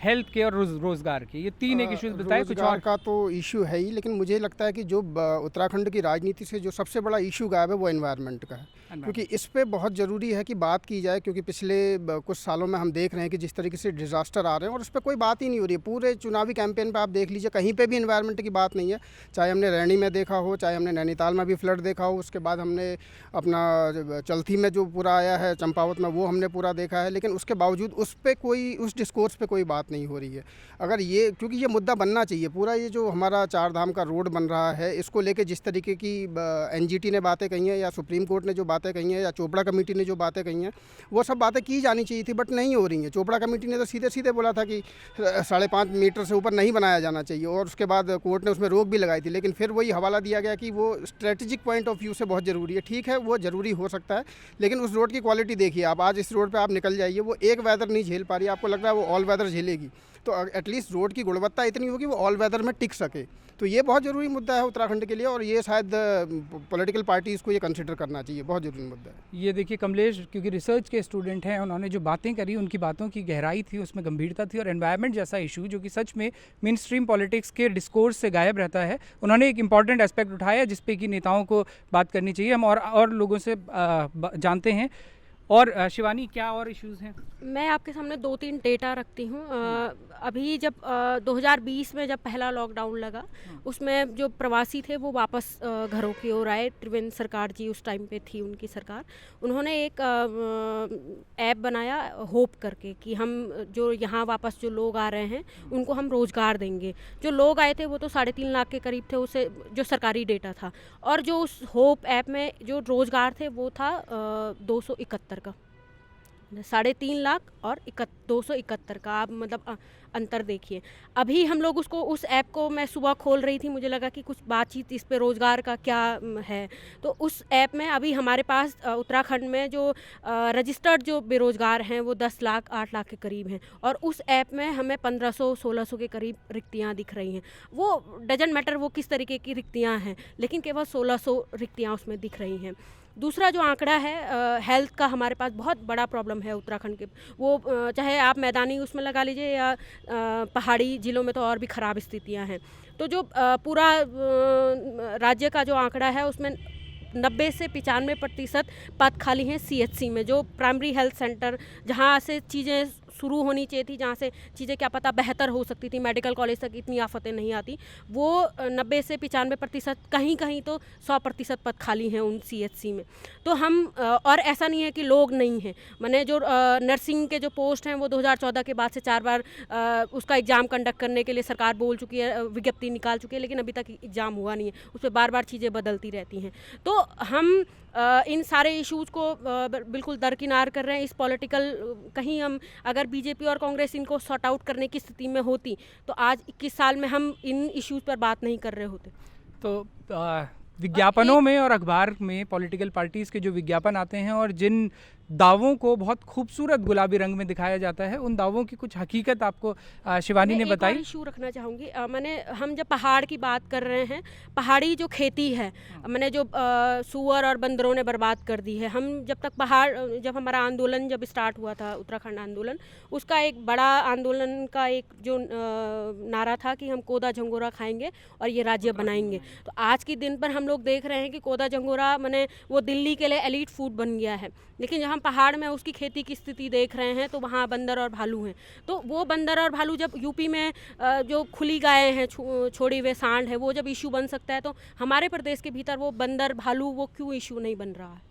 हेल्थ के और रोज़गार के, ये तीन एक इश्यूज बताए। कुछ और का तो इशू है ही, लेकिन मुझे लगता है कि जो उत्तराखंड की राजनीति से जो सबसे बड़ा इशू गायब है वो एनवायरनमेंट का है, क्योंकि इस पे बहुत ज़रूरी है कि बात की जाए। क्योंकि पिछले कुछ सालों में हम देख रहे हैं कि जिस तरीके से डिज़ास्टर आ रहे हैं और उस पर कोई बात ही नहीं हो रही है। पूरे चुनावी कैंपेन पे आप देख लीजिए, कहीं पे भी एनवायरनमेंट की बात नहीं है। चाहे हमने रैनी में देखा हो, चाहे हमने नैनीताल में भी फ्लड देखा हो, उसके बाद हमने अपना चल्थी में जो पूरा आया है, चंपावत में, वो हमने पूरा देखा है। लेकिन उसके बावजूद उस पर कोई, उस डिस्कोर्स पे कोई बात नहीं हो रही है। अगर ये, क्योंकि ये मुद्दा बनना चाहिए पूरा, ये जो हमारा चार धाम का रोड बन रहा है, इसको लेके जिस तरीके की एनजीटी ने बातें कही हैं, या सुप्रीम कोर्ट ने जो बातें कही हैं, या चोपड़ा कमेटी ने जो बातें कही हैं, वो सब बातें की जानी चाहिए थी, बट नहीं हो रही हैं। चोपड़ा कमेटी ने तो सीधे सीधे बोला था कि 5.5 मीटर से ऊपर नहीं बनाया जाना चाहिए, और उसके बाद कोर्ट ने उसमें रोक भी लगाई थी। लेकिन फिर वही हवाला दिया गया कि वो स्ट्रेटेजिक पॉइंट ऑफ व्यू से बहुत ज़रूरी है। ठीक है, वो ज़रूरी हो सकता है, लेकिन उस रोड की क्वालिटी देखिए आप। आज इस रोड पर आप निकल जाइए, वो एक वेदर नहीं झेल पा रही है, आपको लग रहा है वो ऑल वेदर झेलेगी। तो एटलीस्ट रोड की गुणवत्ता इतनी होगी वो ऑल वेदर में टिक सके। तो ये बहुत ज़रूरी मुद्दा है उत्तराखंड के लिए, और ये शायद पॉलिटिकल पार्टीज़ को ये कंसिडर करना चाहिए, बहुत ज़रूरी मुद्दा है। ये देखिए कमलेश, क्योंकि रिसर्च के स्टूडेंट हैं, उन्होंने जो बातें करी, उनकी बातों की गहराई थी, उसमें गंभीरता थी। और एनवायरनमेंट जैसा इशू जो कि सच में मेन स्ट्रीम पॉलिटिक्स के डिस्कोर्स से गायब रहता है, उन्होंने एक इंपॉर्टेंट एस्पेक्ट उठाया जिसपे कि नेताओं को बात करनी चाहिए। हम और लोगों से जानते हैं। और शिवानी, क्या और इश्यूज़ हैं? मैं आपके सामने 2-3 डेटा रखती हूँ। अभी जब 2020 में जब पहला लॉकडाउन लगा, उसमें जो प्रवासी थे वो वापस घरों की ओर आए। त्रिवेंद्र सरकार जी उस टाइम पे थी उनकी सरकार, उन्होंने एक ऐप बनाया होप करके कि हम जो यहाँ वापस जो लोग आ रहे हैं उनको हम रोज़गार देंगे। जो लोग आए थे वो तो 3.5 लाख के करीब थे, उसे जो सरकारी डेटा था। और जो उस होप ऐप में जो रोज़गार थे वो था 271 का, 3.5 लाख और 271 का। आप मतलब अंतर देखिए। अभी हम लोग उसको उस ऐप को मैं सुबह खोल रही थी, मुझे लगा कि कुछ बातचीत इस पे रोज़गार का क्या है। तो उस ऐप में अभी हमारे पास उत्तराखंड में जो रजिस्टर्ड जो बेरोज़गार हैं वो 10 लाख 8 लाख के करीब हैं, और उस ऐप में हमें 1500-1600 के करीब रिक्तियाँ दिख रही हैं। वो डजंट मैटर वो किस तरीके की रिक्तियाँ हैं, लेकिन केवल 1600 रिक्तियाँ उसमें दिख रही हैं। दूसरा जो आंकड़ा है हेल्थ का, हमारे पास बहुत बड़ा प्रॉब्लम है उत्तराखंड के। वो चाहे आप मैदानी उसमें लगा लीजिए या पहाड़ी ज़िलों में तो और भी ख़राब स्थितियां हैं। तो जो पूरा राज्य का जो आंकड़ा है उसमें 90 से 95% पद खाली हैं CHC में, जो प्राइमरी हेल्थ सेंटर, जहाँ से चीज़ें शुरू होनी चाहिए थी, जहाँ से चीज़ें क्या पता बेहतर हो सकती थी, मेडिकल कॉलेज तक इतनी आफतें नहीं आती, वो 90 से 95%, कहीं कहीं तो 100% पद खाली हैं उन CHC में। तो हम और ऐसा नहीं है कि लोग नहीं हैं, मैंने जो नर्सिंग के जो पोस्ट हैं वो 2014 के बाद से 4 बार उसका एग्ज़ाम कंडक्ट करने के लिए सरकार बोल चुकी है, विज्ञप्ति निकाल चुकी है, लेकिन अभी तक एग्ज़ाम हुआ नहीं है, उस पर बार बार चीज़ें बदलती रहती हैं। तो हम इन सारे इश्यूज़ को बिल्कुल दरकिनार कर रहे हैं। इस पॉलिटिकल कहीं हम अगर बीजेपी और कांग्रेस इनको सॉर्ट आउट करने की स्थिति में होती तो आज 21 साल में हम इन इश्यूज़ पर बात नहीं कर रहे होते। तो विज्ञापनों में और अखबार में पॉलिटिकल पार्टीज़ के जो विज्ञापन आते हैं और जिन दावों को बहुत खूबसूरत गुलाबी रंग में दिखाया जाता है, उन दावों की कुछ हकीकत आपको शिवानी ने बताई। मैं इशू रखना चाहूँगी, हम जब पहाड़ की बात कर रहे हैं, पहाड़ी जो खेती है मैंने जो सुअर और बंदरों ने बर्बाद कर दी है। हम जब हमारा आंदोलन जब स्टार्ट हुआ था, उत्तराखंड आंदोलन, उसका एक बड़ा आंदोलन का एक जो नारा था कि हम कोदा झंगोरा खाएंगे और ये राज्य बनाएंगे। तो आज के दिन पर हम लोग देख रहे हैं कि कोदा झंगोरा मैंने वो दिल्ली के लिए एलीट फूड बन गया है, लेकिन जब हम पहाड़ में उसकी खेती की स्थिति देख रहे हैं तो वहाँ बंदर और भालू हैं। तो वो बंदर और भालू जब यूपी में जो खुली गायें हैं, छोड़ी हुए सांड है, वो जब इशू बन सकता है, तो हमारे प्रदेश के भीतर वो बंदर भालू वो क्यों इशू नहीं बन रहा है?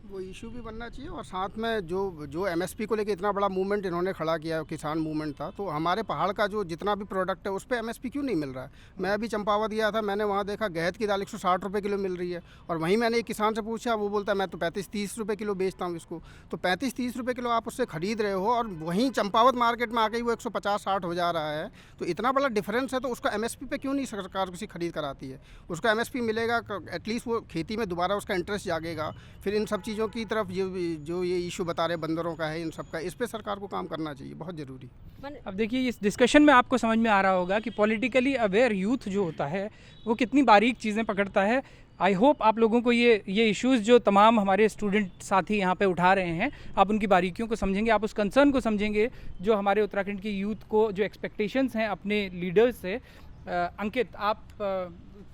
वो इशू भी बनना चाहिए। और साथ में जो MSP को लेके इतना बड़ा मूवमेंट इन्होंने खड़ा किया, किसान मूवमेंट था, तो हमारे पहाड़ का जो जितना भी प्रोडक्ट है उस पर MSP क्यों नहीं मिल रहा है? मैं अभी चंपावत गया था, मैंने वहाँ देखा गहत की दाल 160 रुपये किलो मिल रही है, और वहीं मैंने एक किसान से पूछा, वो बोलता है मैं तो 35-30 रुपये किलो बेचता हूँ इसको। तो 35-30 रुपये किलो आप उससे ख़रीद रहे हो और वहीं चंपावत मार्केट में आके वो 150-60 हो जा रहा है। तो इतना बड़ा डिफरेंस है, तो उसका MSP पे क्यों नहीं सरकार किसी खरीद कराती है? उसका MSP मिलेगा, एटलीस्ट वो खेती में दोबारा उसका इंटरेस्ट जागेगा। फिर इन सब चीज़ों की तरफ जो ये इशू बता रहे बंदरों का है, इन सब का, इस पे सरकार को काम करना चाहिए, बहुत ज़रूरी। अब देखिए, इस डिस्कशन में आपको समझ में आ रहा होगा कि पॉलिटिकली अवेयर यूथ जो होता है वो कितनी बारीक चीज़ें पकड़ता है। आई होप आप लोगों को ये इश्यूज़ जो तमाम हमारे स्टूडेंट साथी यहाँ पे उठा रहे हैं, आप उनकी बारीकियों को समझेंगे, आप उस कंसर्न को समझेंगे जो हमारे उत्तराखंड की यूथ को जो एक्सपेक्टेशंस हैं अपने लीडर्स से। अंकित, आप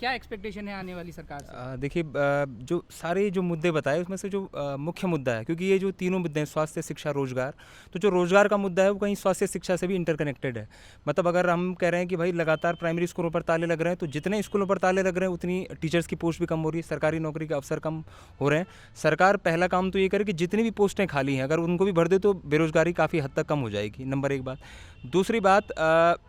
क्या एक्सपेक्टेशन है आने वाली सरकार से? देखिए, जो सारे जो मुद्दे बताए उसमें से जो मुख्य मुद्दा है, क्योंकि ये जो तीनों मुद्दे हैं, स्वास्थ्य, शिक्षा, रोजगार, तो जो रोजगार का मुद्दा है वो कहीं स्वास्थ्य शिक्षा से भी इंटरकनेक्टेड है। मतलब अगर हम कह रहे हैं कि भाई लगातार प्राइमरी स्कूलों पर ताले लग रहे हैं, तो जितने स्कूलों पर ताले लग रहे हैं उतनी टीचर्स की पोस्ट भी कम हो रही है, सरकारी नौकरी के अवसर कम हो रहे हैं। सरकार पहला काम तो ये करे कि जितनी भी पोस्टें खाली हैं अगर उनको भी भर दे तो बेरोजगारी काफ़ी हद तक कम हो जाएगी, नंबर एक बात। दूसरी बात,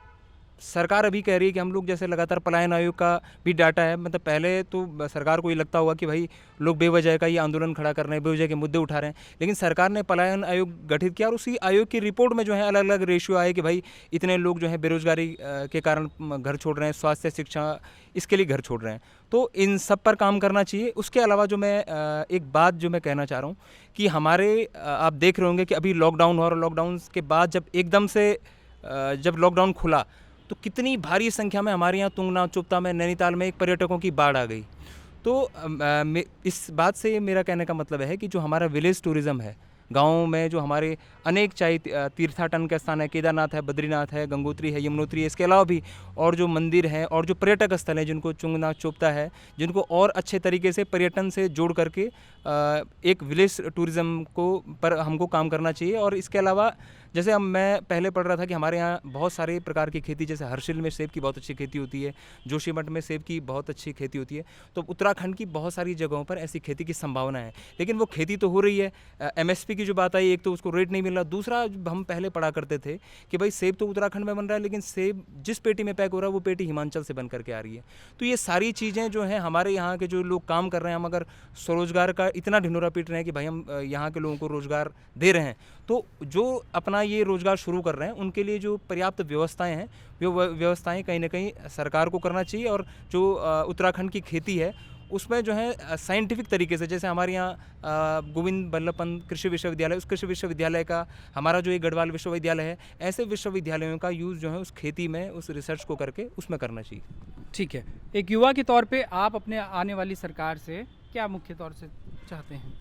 सरकार अभी कह रही है कि हम लोग जैसे लगातार पलायन आयोग का भी डाटा है, मतलब पहले तो सरकार को ये लगता होगा कि भाई लोग बेवजह का ये आंदोलन खड़ा कर रहे हैं, बेवजह के मुद्दे उठा रहे हैं, लेकिन सरकार ने पलायन आयोग गठित किया और उसी आयोग की रिपोर्ट में जो है अलग अलग रेशियो आए कि भाई इतने लोग जो है बेरोजगारी के कारण घर छोड़ रहे हैं, स्वास्थ्य, शिक्षा, इसके लिए घर छोड़ रहे हैं। तो इन सब पर काम करना चाहिए। उसके अलावा जो मैं एक बात जो मैं कहना चाह रहा हूँ कि हमारे आप देख रहे होंगे कि अभी लॉकडाउन हुआ और लॉकडाउन के बाद जब एकदम से जब लॉकडाउन खुला तो कितनी भारी संख्या में हमारे यहाँ तुंगनाथ, चोपता में, नैनीताल में एक पर्यटकों की बाढ़ आ गई। तो इस बात से मेरा कहने का मतलब है कि जो हमारा विलेज टूरिज़्म है, गाँव में जो हमारे अनेक चाहे तीर्थाटन के स्थान है, केदारनाथ है, बद्रीनाथ है, गंगोत्री है, यमुनोत्री है, इसके अलावा भी और जो मंदिर हैं और जो पर्यटक स्थल हैं जिनको तुंगनाथ, चोपता है, जिनको और अच्छे तरीके से पर्यटन से जोड़ करके एक विलेज टूरिज़्म को पर हमको काम करना चाहिए। और इसके अलावा जैसे मैं पहले पढ़ रहा था कि हमारे यहाँ बहुत सारे प्रकार की खेती, जैसे हर्षिल में सेब की बहुत अच्छी खेती होती है, जोशीमठ में सेब की बहुत अच्छी खेती होती है, तो उत्तराखंड की बहुत सारी जगहों पर ऐसी खेती की संभावना है। लेकिन वो खेती तो हो रही है। MSP की जो बात आई, एक तो उसको रेट नहीं मिल रहा, दूसरा हम पहले पढ़ा करते थे कि भाई सेब तो उत्तराखंड में बन रहा है लेकिन सेब जिस पेटी में पैक हो रहा है वो पेटी हिमाचल से बन करके आ रही है। तो ये सारी चीज़ें जो हैं हमारे यहाँ के जो लोग काम कर रहे हैं, हम अगर स्वरोजगार का इतना ढिंढोरा पीट रहे हैं कि भाई हम यहाँ के लोगों को रोज़गार दे रहे हैं, तो जो अपना अपना ये रोज़गार शुरू कर रहे हैं उनके लिए जो पर्याप्त व्यवस्थाएं हैं वो व्यवस्थाएं कहीं ना कहीं सरकार को करना चाहिए। और जो उत्तराखंड की खेती है उसमें जो है साइंटिफिक तरीके से, जैसे हमारे यहाँ गोविंद बल्लभ पंत कृषि विश्वविद्यालय, उस कृषि विश्वविद्यालय का हमारा जो ये गढ़वाल विश्वविद्यालय है, ऐसे विश्वविद्यालयों का यूज़ जो है उस खेती में, उस रिसर्च को करके उसमें करना चाहिए। ठीक है, एक युवा के तौर पे आप अपने आने वाली सरकार से क्या मुख्य तौर से चाहते हैं?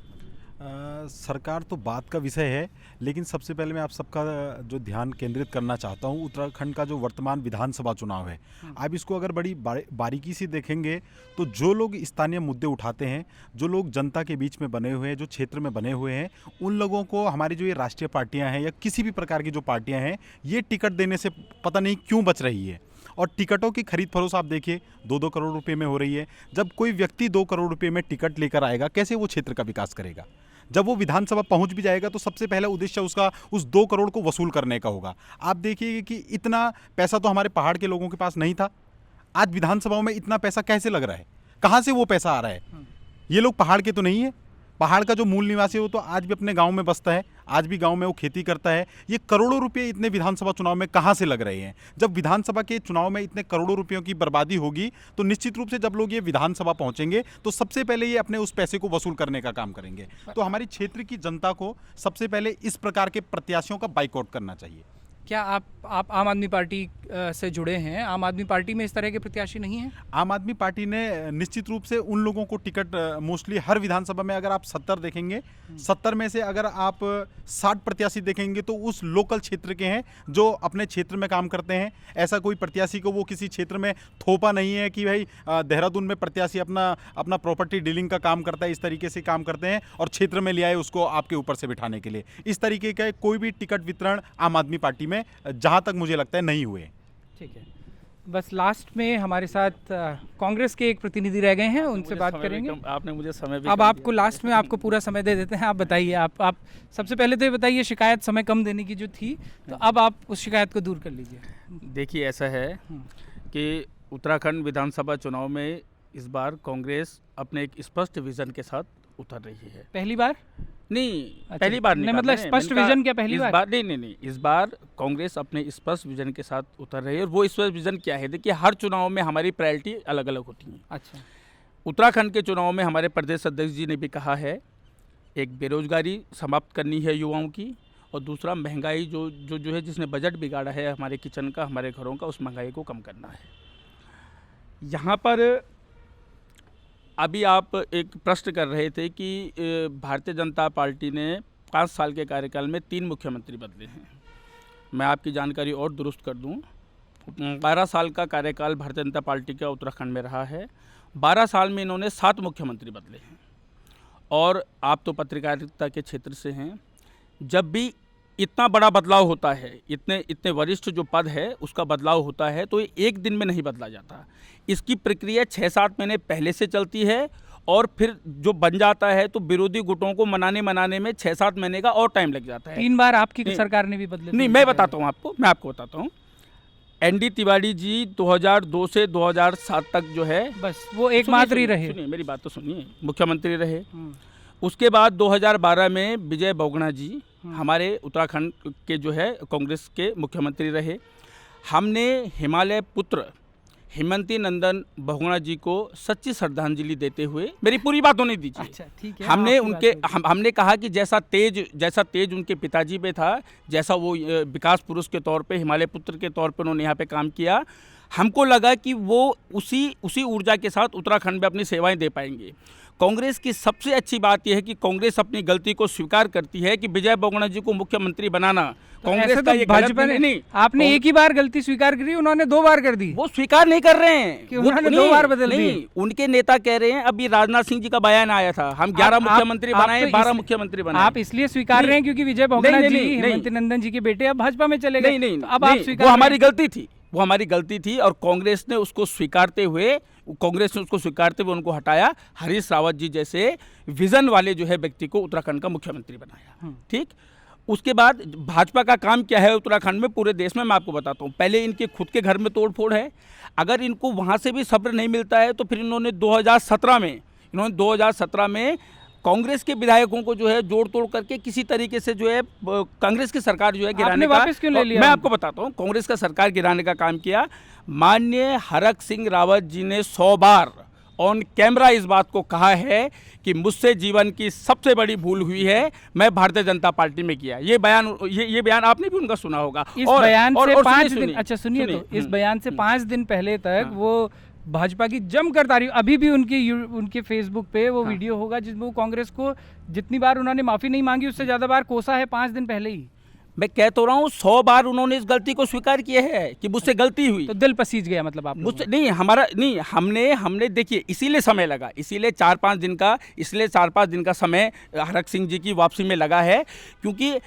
सरकार तो बात का विषय है, लेकिन सबसे पहले मैं आप सबका जो ध्यान केंद्रित करना चाहता हूँ, उत्तराखंड का जो वर्तमान विधानसभा चुनाव है, आप इसको अगर बड़ी बारीकी से देखेंगे तो जो लोग स्थानीय मुद्दे उठाते हैं, जो लोग जनता के बीच में बने हुए हैं, जो क्षेत्र में बने हुए हैं, उन लोगों को हमारी जो ये राष्ट्रीय पार्टियाँ हैं या किसी भी प्रकार की जो पार्टियाँ हैं, ये टिकट देने से पता नहीं क्यों बच रही है। और टिकटों की खरीद फरोख्त आप देखिए 2-2 करोड़ रुपए में हो रही है। जब कोई व्यक्ति 2 करोड़ रुपए में टिकट लेकर आएगा, कैसे वो क्षेत्र का विकास करेगा? जब वो विधानसभा पहुंच भी जाएगा तो सबसे पहला उद्देश्य उसका उस 2 करोड़ को वसूल करने का होगा। आप देखिए कि इतना पैसा तो हमारे पहाड़ के लोगों के पास नहीं था। आज विधानसभाओं में इतना पैसा कैसे लग रहा है? कहाँ से वो पैसा आ रहा है? ये लोग पहाड़ के तो नहीं है। पहाड़ का जो मूल निवासी हो तो आज भी अपने गांव में बसता है, आज भी गांव में वो खेती करता है। ये करोड़ों रुपए इतने विधानसभा चुनाव में कहां से लग रहे हैं? जब विधानसभा के चुनाव में इतने करोड़ों रुपयों की बर्बादी होगी तो निश्चित रूप से जब लोग ये विधानसभा पहुंचेंगे तो सबसे पहले ये अपने उस पैसे को वसूल करने का काम करेंगे। तो हमारी क्षेत्र की जनता को सबसे पहले इस प्रकार के प्रत्याशियों का बाइकआउट करना चाहिए। क्या आप आम आदमी पार्टी से जुड़े हैं? आम आदमी पार्टी में इस तरह के प्रत्याशी नहीं हैं? आम आदमी पार्टी ने निश्चित रूप से उन लोगों को टिकट मोस्टली हर विधानसभा में अगर आप 70 देखेंगे, 70 में से अगर आप 60 प्रत्याशी देखेंगे तो उस लोकल क्षेत्र के हैं जो अपने क्षेत्र में काम करते हैं। ऐसा कोई प्रत्याशी को वो किसी क्षेत्र में थोपा नहीं है कि भाई देहरादून में प्रत्याशी अपना प्रॉपर्टी डीलिंग का काम करता है, इस तरीके से काम करते हैं और क्षेत्र में ले आए उसको आपके ऊपर से बिठाने के लिए। इस तरीके का कोई भी टिकट वितरण आम आदमी पार्टी में जहां तक मुझे लगता है नहीं हुए। ठीक है, बस लास्ट में हमारे साथ कांग्रेस के एक प्रतिनिधि रह गए हैं, उनसे बात करेंगे। आपने मुझे समय भी अब आपको लास्ट में आपको पूरा समय दे देते हैं। आप बताइए, आप सबसे पहले तो ये बताइए, शिकायत समय कम देने की जो थी तो अब आप उस शिकायत को दूर कर लीजिए। देखिए, ऐसा है कि उत्तराखंड विधानसभा चुनाव में इस बार कांग्रेस अपने एक स्पष्ट विजन के साथ उतर रही है। पहली बार नहीं, अच्छा, पहली बार नहीं, मतलब स्पष्ट विजन क्या पहली बार? नहीं, इस बार कांग्रेस अपने स्पष्ट विजन के साथ उतर रही है। और वो स्पष्ट विजन क्या है? देखिए, हर चुनाव में हमारी प्रायोरिटी अलग अलग होती है। अच्छा, उत्तराखंड के चुनाव में हमारे प्रदेश अध्यक्ष जी ने भी कहा है, एक बेरोजगारी समाप्त करनी है युवाओं की, और दूसरा महंगाई जो है जिसने बजट बिगाड़ा है हमारे किचन का, हमारे घरों का, उस महंगाई को कम करना है। यहाँ पर अभी आप एक प्रश्न कर रहे थे कि भारतीय जनता पार्टी ने 5 साल के कार्यकाल में 3 मुख्यमंत्री बदले हैं। मैं आपकी जानकारी और दुरुस्त कर दूं, 12 साल का कार्यकाल भारतीय जनता पार्टी का उत्तराखंड में रहा है। 12 साल में इन्होंने 7 मुख्यमंत्री बदले हैं। और आप तो पत्रकारिता के क्षेत्र से हैं, जब भी इतना बड़ा बदलाव होता है, इतने वरिष्ठ जो पद है उसका बदलाव होता है, तो ये एक दिन में नहीं बदला जाता। इसकी प्रक्रिया 6-7 महीने पहले से चलती है और फिर जो बन जाता है तो विरोधी गुटों को मनाने में 6-7 महीने का और टाइम लग जाता है। 3 बार आपकी सरकार ने भी बदले? नहीं, मैं आपको बताता हूँ। ND तिवारी जी 2002 से 2007 तक जो है, बस वो एकमात्र ही रहे। सुनिए, मेरी बात तो सुनिए, मुख्यमंत्री रहे। उसके बाद 2012 में विजय बहुगुणा जी हमारे उत्तराखंड के जो है कांग्रेस के मुख्यमंत्री रहे। हमने हिमालय पुत्र हेमंती नंदन बहुगुणा जी को सच्ची श्रद्धांजलि देते हुए, मेरी पूरी बात होने दीजिए। अच्छा, ठीक है। हमने कहा कि जैसा तेज उनके पिताजी पे था, जैसा वो विकास पुरुष के तौर पे, हिमालय पुत्र के तौर पे उन्होंने यहाँ पे काम किया, हमको लगा कि वो उसी ऊर्जा के साथ उत्तराखंड में अपनी सेवाएं दे पाएंगे। कांग्रेस की सबसे अच्छी बात यह है कि कांग्रेस अपनी गलती को स्वीकार करती है कि विजय बहुगुणा जी को मुख्यमंत्री बनाना कांग्रेस का ये भाजपा ने नहीं। आपने एक ही बार गलती स्वीकार करी, उन्होंने 2 बार कर दी। वो स्वीकार नहीं कर रहे हैं कि उन्होंने 2 बार बदल दी। नहीं, उनके नेता कह रहे हैं, अभी राजनाथ सिंह जी का बयान आया था, हम 11 मुख्यमंत्री बनाए, 12 मुख्यमंत्री बनाए। आप इसलिए स्वीकार रहे हैं क्योंकि विजय बहुगुणा जी, हेमंती नंदन जी के बेटे अब भाजपा में चले गए। नहीं, अब आप स्वीकार, वो हमारी गलती थी और कांग्रेस ने उसको स्वीकारते हुए उनको हटाया। हरीश रावत जी जैसे विजन वाले जो है व्यक्ति को उत्तराखंड का मुख्यमंत्री बनाया। ठीक, उसके बाद भाजपा का काम क्या है उत्तराखंड में, पूरे देश में मैं आपको बताता हूँ। पहले इनके खुद के घर में तोड़फोड़ है, अगर इनको वहाँ से भी सब्र नहीं मिलता है तो फिर इन्होंने 2017 में कांग्रेस के विधायकों को जो है जोड़ तोड़ करके किसी तरीके से जो है कांग्रेस की सरकार जो है गिराने का वापस क्यों ले लिया? मैं आपको बताता हूँ, कांग्रेस का सरकार गिराने का काम किया। माननीय हरक सिंह रावत जी ने 100 बार ऑन कैमरा इस बात को कहा है कि मुझसे जीवन की सबसे बड़ी भूल हुई है, मैं भारतीय जनता पार्टी में किया। ये बयान आपने भी उनका सुना होगा। इस बयान से और 5 सुनिए, दिन, अच्छा सुनिए, तो इस हम्म, बयान से 5 दिन पहले तक वो भाजपा की जमकर तारीफ, अभी भी उनके फेसबुक पे वो वीडियो होगा जिसमें वो कांग्रेस को जितनी बार उन्होंने माफी नहीं मांगी उससे ज्यादा बार कोसा है 5 दिन पहले ही। मैं कह तो रहा हूँ 100 बार उन्होंने इस गलती को स्वीकार किया है कि मुझसे गलती हुई। तो दिल पसीज गया मतलब आप मुझसे नहीं, हमारा नहीं, हमने देखिए इसीलिए समय लगा, इसीलिए 4-5 दिन का समय हरक सिंह जी की वापसी में लगा है, क्योंकि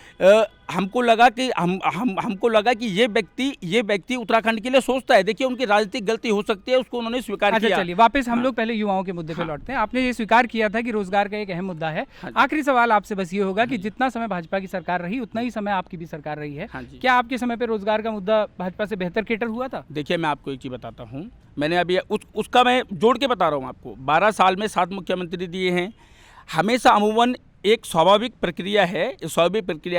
हमको लगा कि हमको लगा कि ये व्यक्ति उत्तराखंड के लिए सोचता है। देखिए उनकी राजनीतिक गलती हो सकती है, उसको उन्होंने स्वीकार किया। चलिए वापस हम लोग पहले युवाओं के मुद्दे पे लौटते हैं। आपने ये स्वीकार किया था कि रोजगार का एक अहम मुद्दा है। आखिरी सवाल आपसे बस ये होगा कि जितना समय भाजपा की सरकार रही उतना ही समय आपकी भी सरकार रही है, क्या आपके समय पे रोजगार का मुद्दा भाजपा से बेहतर केटर हुआ था? देखिए मैं आपको एक चीज़ बताता हूँ, मैंने अभी उसका मैं जोड़ के बता रहा हूँ आपको। 12 साल में 7 मुख्यमंत्री दिए हैं। हमेशा अमूमन एक स्वाभाविक प्रक्रिया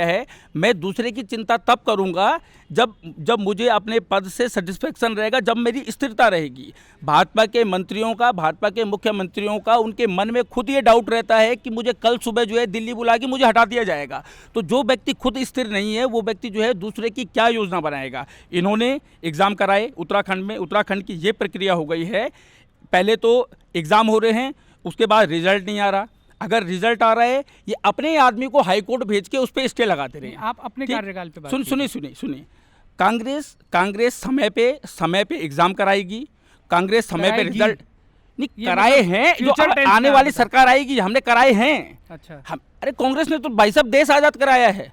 है, मैं दूसरे की चिंता तब करूंगा जब मुझे अपने पद से सेटिस्फेक्शन रहेगा, जब मेरी स्थिरता रहेगी। भाजपा के मंत्रियों का, भाजपा के मुख्यमंत्रियों का, उनके मन में खुद ये डाउट रहता है कि मुझे कल सुबह जो है दिल्ली बुला के मुझे हटा दिया जाएगा। तो जो व्यक्ति खुद स्थिर नहीं है वो व्यक्ति जो है दूसरे की क्या योजना बनाएगा। इन्होंने एग्ज़ाम कराए उत्तराखंड में, उत्तराखंड की ये प्रक्रिया हो गई है, पहले तो एग्ज़ाम हो रहे हैं, उसके बाद रिजल्ट नहीं आ रहा। अगर रिजल्ट आ रहा है, ये अपने आदमी को हाई कोर्ट भेज के उस पर स्टे लगाते रहे। आप अपने कार्यकाल पे बात सुनिए, कांग्रेस समय पे एग्जाम कराएगी, कांग्रेस समय पे रिजल्ट नहीं कराए हैं, जो आने वाली सरकार आएगी हमने कराए हैं। अच्छा, अरे कांग्रेस ने तो भाई साहब देश आजाद कराया है।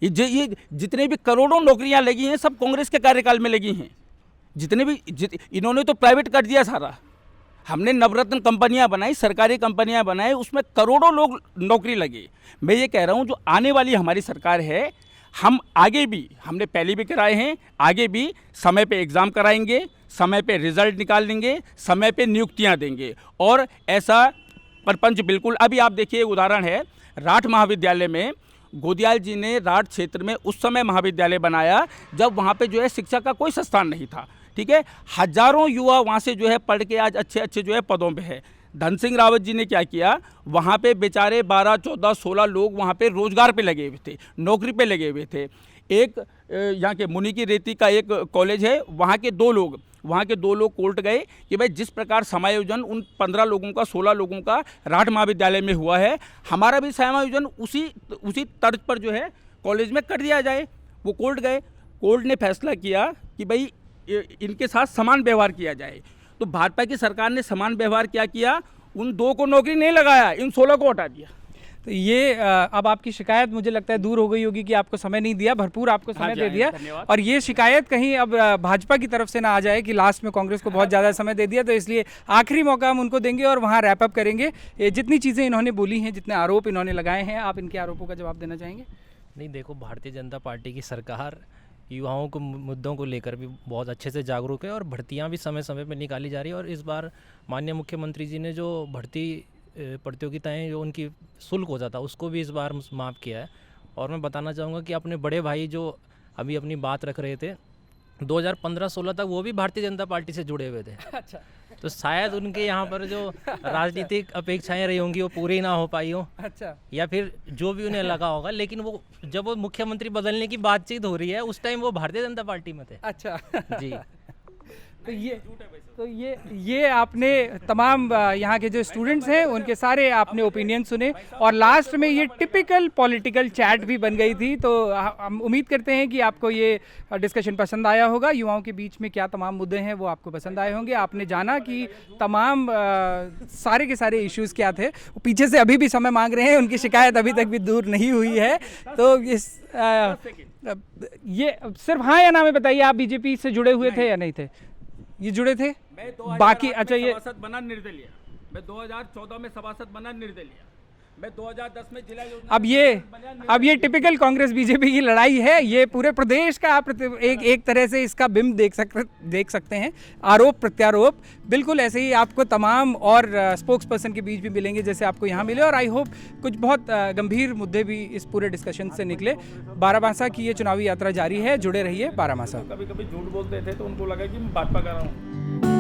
ये जितने भी करोड़ों नौकरियां लगी हैं सब कांग्रेस के कार्यकाल में लगी हैं। इन्होंने तो प्राइवेट कर दिया सारा। हमने नवरत्न कंपनियां बनाई, सरकारी कंपनियां बनाई, उसमें करोड़ों लोग नौकरी लगे। मैं ये कह रहा हूं जो आने वाली हमारी सरकार है, हम आगे भी, हमने पहले भी कराए हैं, आगे भी समय पे एग्ज़ाम कराएंगे, समय पे रिजल्ट निकाल लेंगे, समय पे नियुक्तियां देंगे। और ऐसा परपंच बिल्कुल, अभी आप देखिए उदाहरण है, राठ महाविद्यालय में गोदियाल जी ने राठ क्षेत्र में उस समय महाविद्यालय बनाया जब वहाँ पे जो है शिक्षा का कोई संस्थान नहीं था। ठीक है, हजारों युवा वहाँ से जो है पढ़ के आज अच्छे जो है पदों पे है। धन सिंह रावत जी ने क्या किया, वहाँ पे बेचारे 12, 14, 16 लोग वहाँ पे रोजगार पे लगे हुए थे, नौकरी पे लगे हुए थे। एक यहाँ के मुनि की रेती का एक कॉलेज है, वहाँ के दो लोग कोर्ट गए कि भाई जिस प्रकार समायोजन उन 15 लोगों का, 16 लोगों का राठ महाविद्यालय में हुआ है, हमारा भी समायोजन उसी तर्ज पर जो है कॉलेज में कर दिया जाए। वो कोर्ट गए, कोर्ट ने फैसला किया कि भाई इनके साथ समान व्यवहार किया जाए। तो भाजपा की सरकार ने समान व्यवहार क्या किया, उन 2 को नौकरी नहीं लगाया, इन 16 को हटा दिया। तो ये अब आपकी शिकायत मुझे लगता है दूर हो गई होगी कि आपको समय नहीं दिया, भरपूर आपको समय दे दिया। और ये शिकायत कहीं अब भाजपा की तरफ से ना आ जाए कि लास्ट में कांग्रेस को बहुत ज़्यादा समय दे दिया, तो इसलिए आखिरी मौका हम उनको देंगे और वहाँ रैप अप करेंगे। जितनी चीज़ें इन्होंने बोली हैं, जितने आरोप इन्होंने लगाए हैं, आप इनके आरोपों का जवाब देना चाहेंगे? नहीं, देखो, भारतीय जनता पार्टी की सरकार युवाओं को मुद्दों को लेकर भी बहुत अच्छे से जागरूक है और भर्तियां भी समय समय पर निकाली जा रही है। और इस बार माननीय मुख्यमंत्री जी ने जो भर्ती प्रतियोगिताएं जो उनकी शुल्क हो जाता उसको भी इस बार माफ़ किया है। और मैं बताना चाहूँगा कि अपने बड़े भाई जो अभी अपनी बात रख रहे थे 2015-16 तक वो भी भारतीय जनता पार्टी से जुड़े हुए थे। अच्छा, तो शायद उनके यहाँ पर जो राजनीतिक अपेक्षाएं रही होंगी वो पूरी ना हो पाई हो। अच्छा, या फिर जो भी उन्हें लगा होगा, लेकिन वो जब वो मुख्यमंत्री बदलने की बातचीत हो रही है उस टाइम वो भारतीय जनता पार्टी में थे। अच्छा जी। तो ये आपने तमाम यहाँ के जो स्टूडेंट्स हैं उनके सारे आपने ओपिनियन सुने और लास्ट में ये टिपिकल पॉलिटिकल चैट भी बन गई थी। तो हम उम्मीद करते हैं कि आपको ये डिस्कशन पसंद आया होगा। युवाओं के बीच में क्या तमाम मुद्दे हैं वो आपको पसंद आए होंगे। आपने जाना कि तमाम सारे के सारे इश्यूज़ क्या थे। पीछे से अभी भी समय मांग रहे हैं, उनकी शिकायत अभी तक भी दूर नहीं हुई है। तो ये सिर्फ हाँ या ना में बताइए, आप बीजेपी से जुड़े हुए थे या नहीं थे? ये जुड़े थे बाकी? अच्छा, ये सभासद बना निर्दलीय, मैं 2014 में सभासद बना निर्दलीय, मैं 2010 में जिला योजना अब ये टिपिकल कांग्रेस बीजेपी की लड़ाई है। ये पूरे प्रदेश का आप एक तरह से इसका बिंब देख सकते हैं। आरोप प्रत्यारोप बिल्कुल ऐसे ही आपको तमाम और स्पोक्स पर्सन के बीच भी मिलेंगे जैसे आपको यहाँ मिले, और आई होप कुछ बहुत गंभीर मुद्दे भी इस पूरे डिस्कशन से निकले। बारामासा की ये चुनावी यात्रा जारी है, जुड़े रहिए बारामासा। कभी कभी झूठ बोलते थे तो उनको लगा कि मैं भाजपा कर रहा हूँ।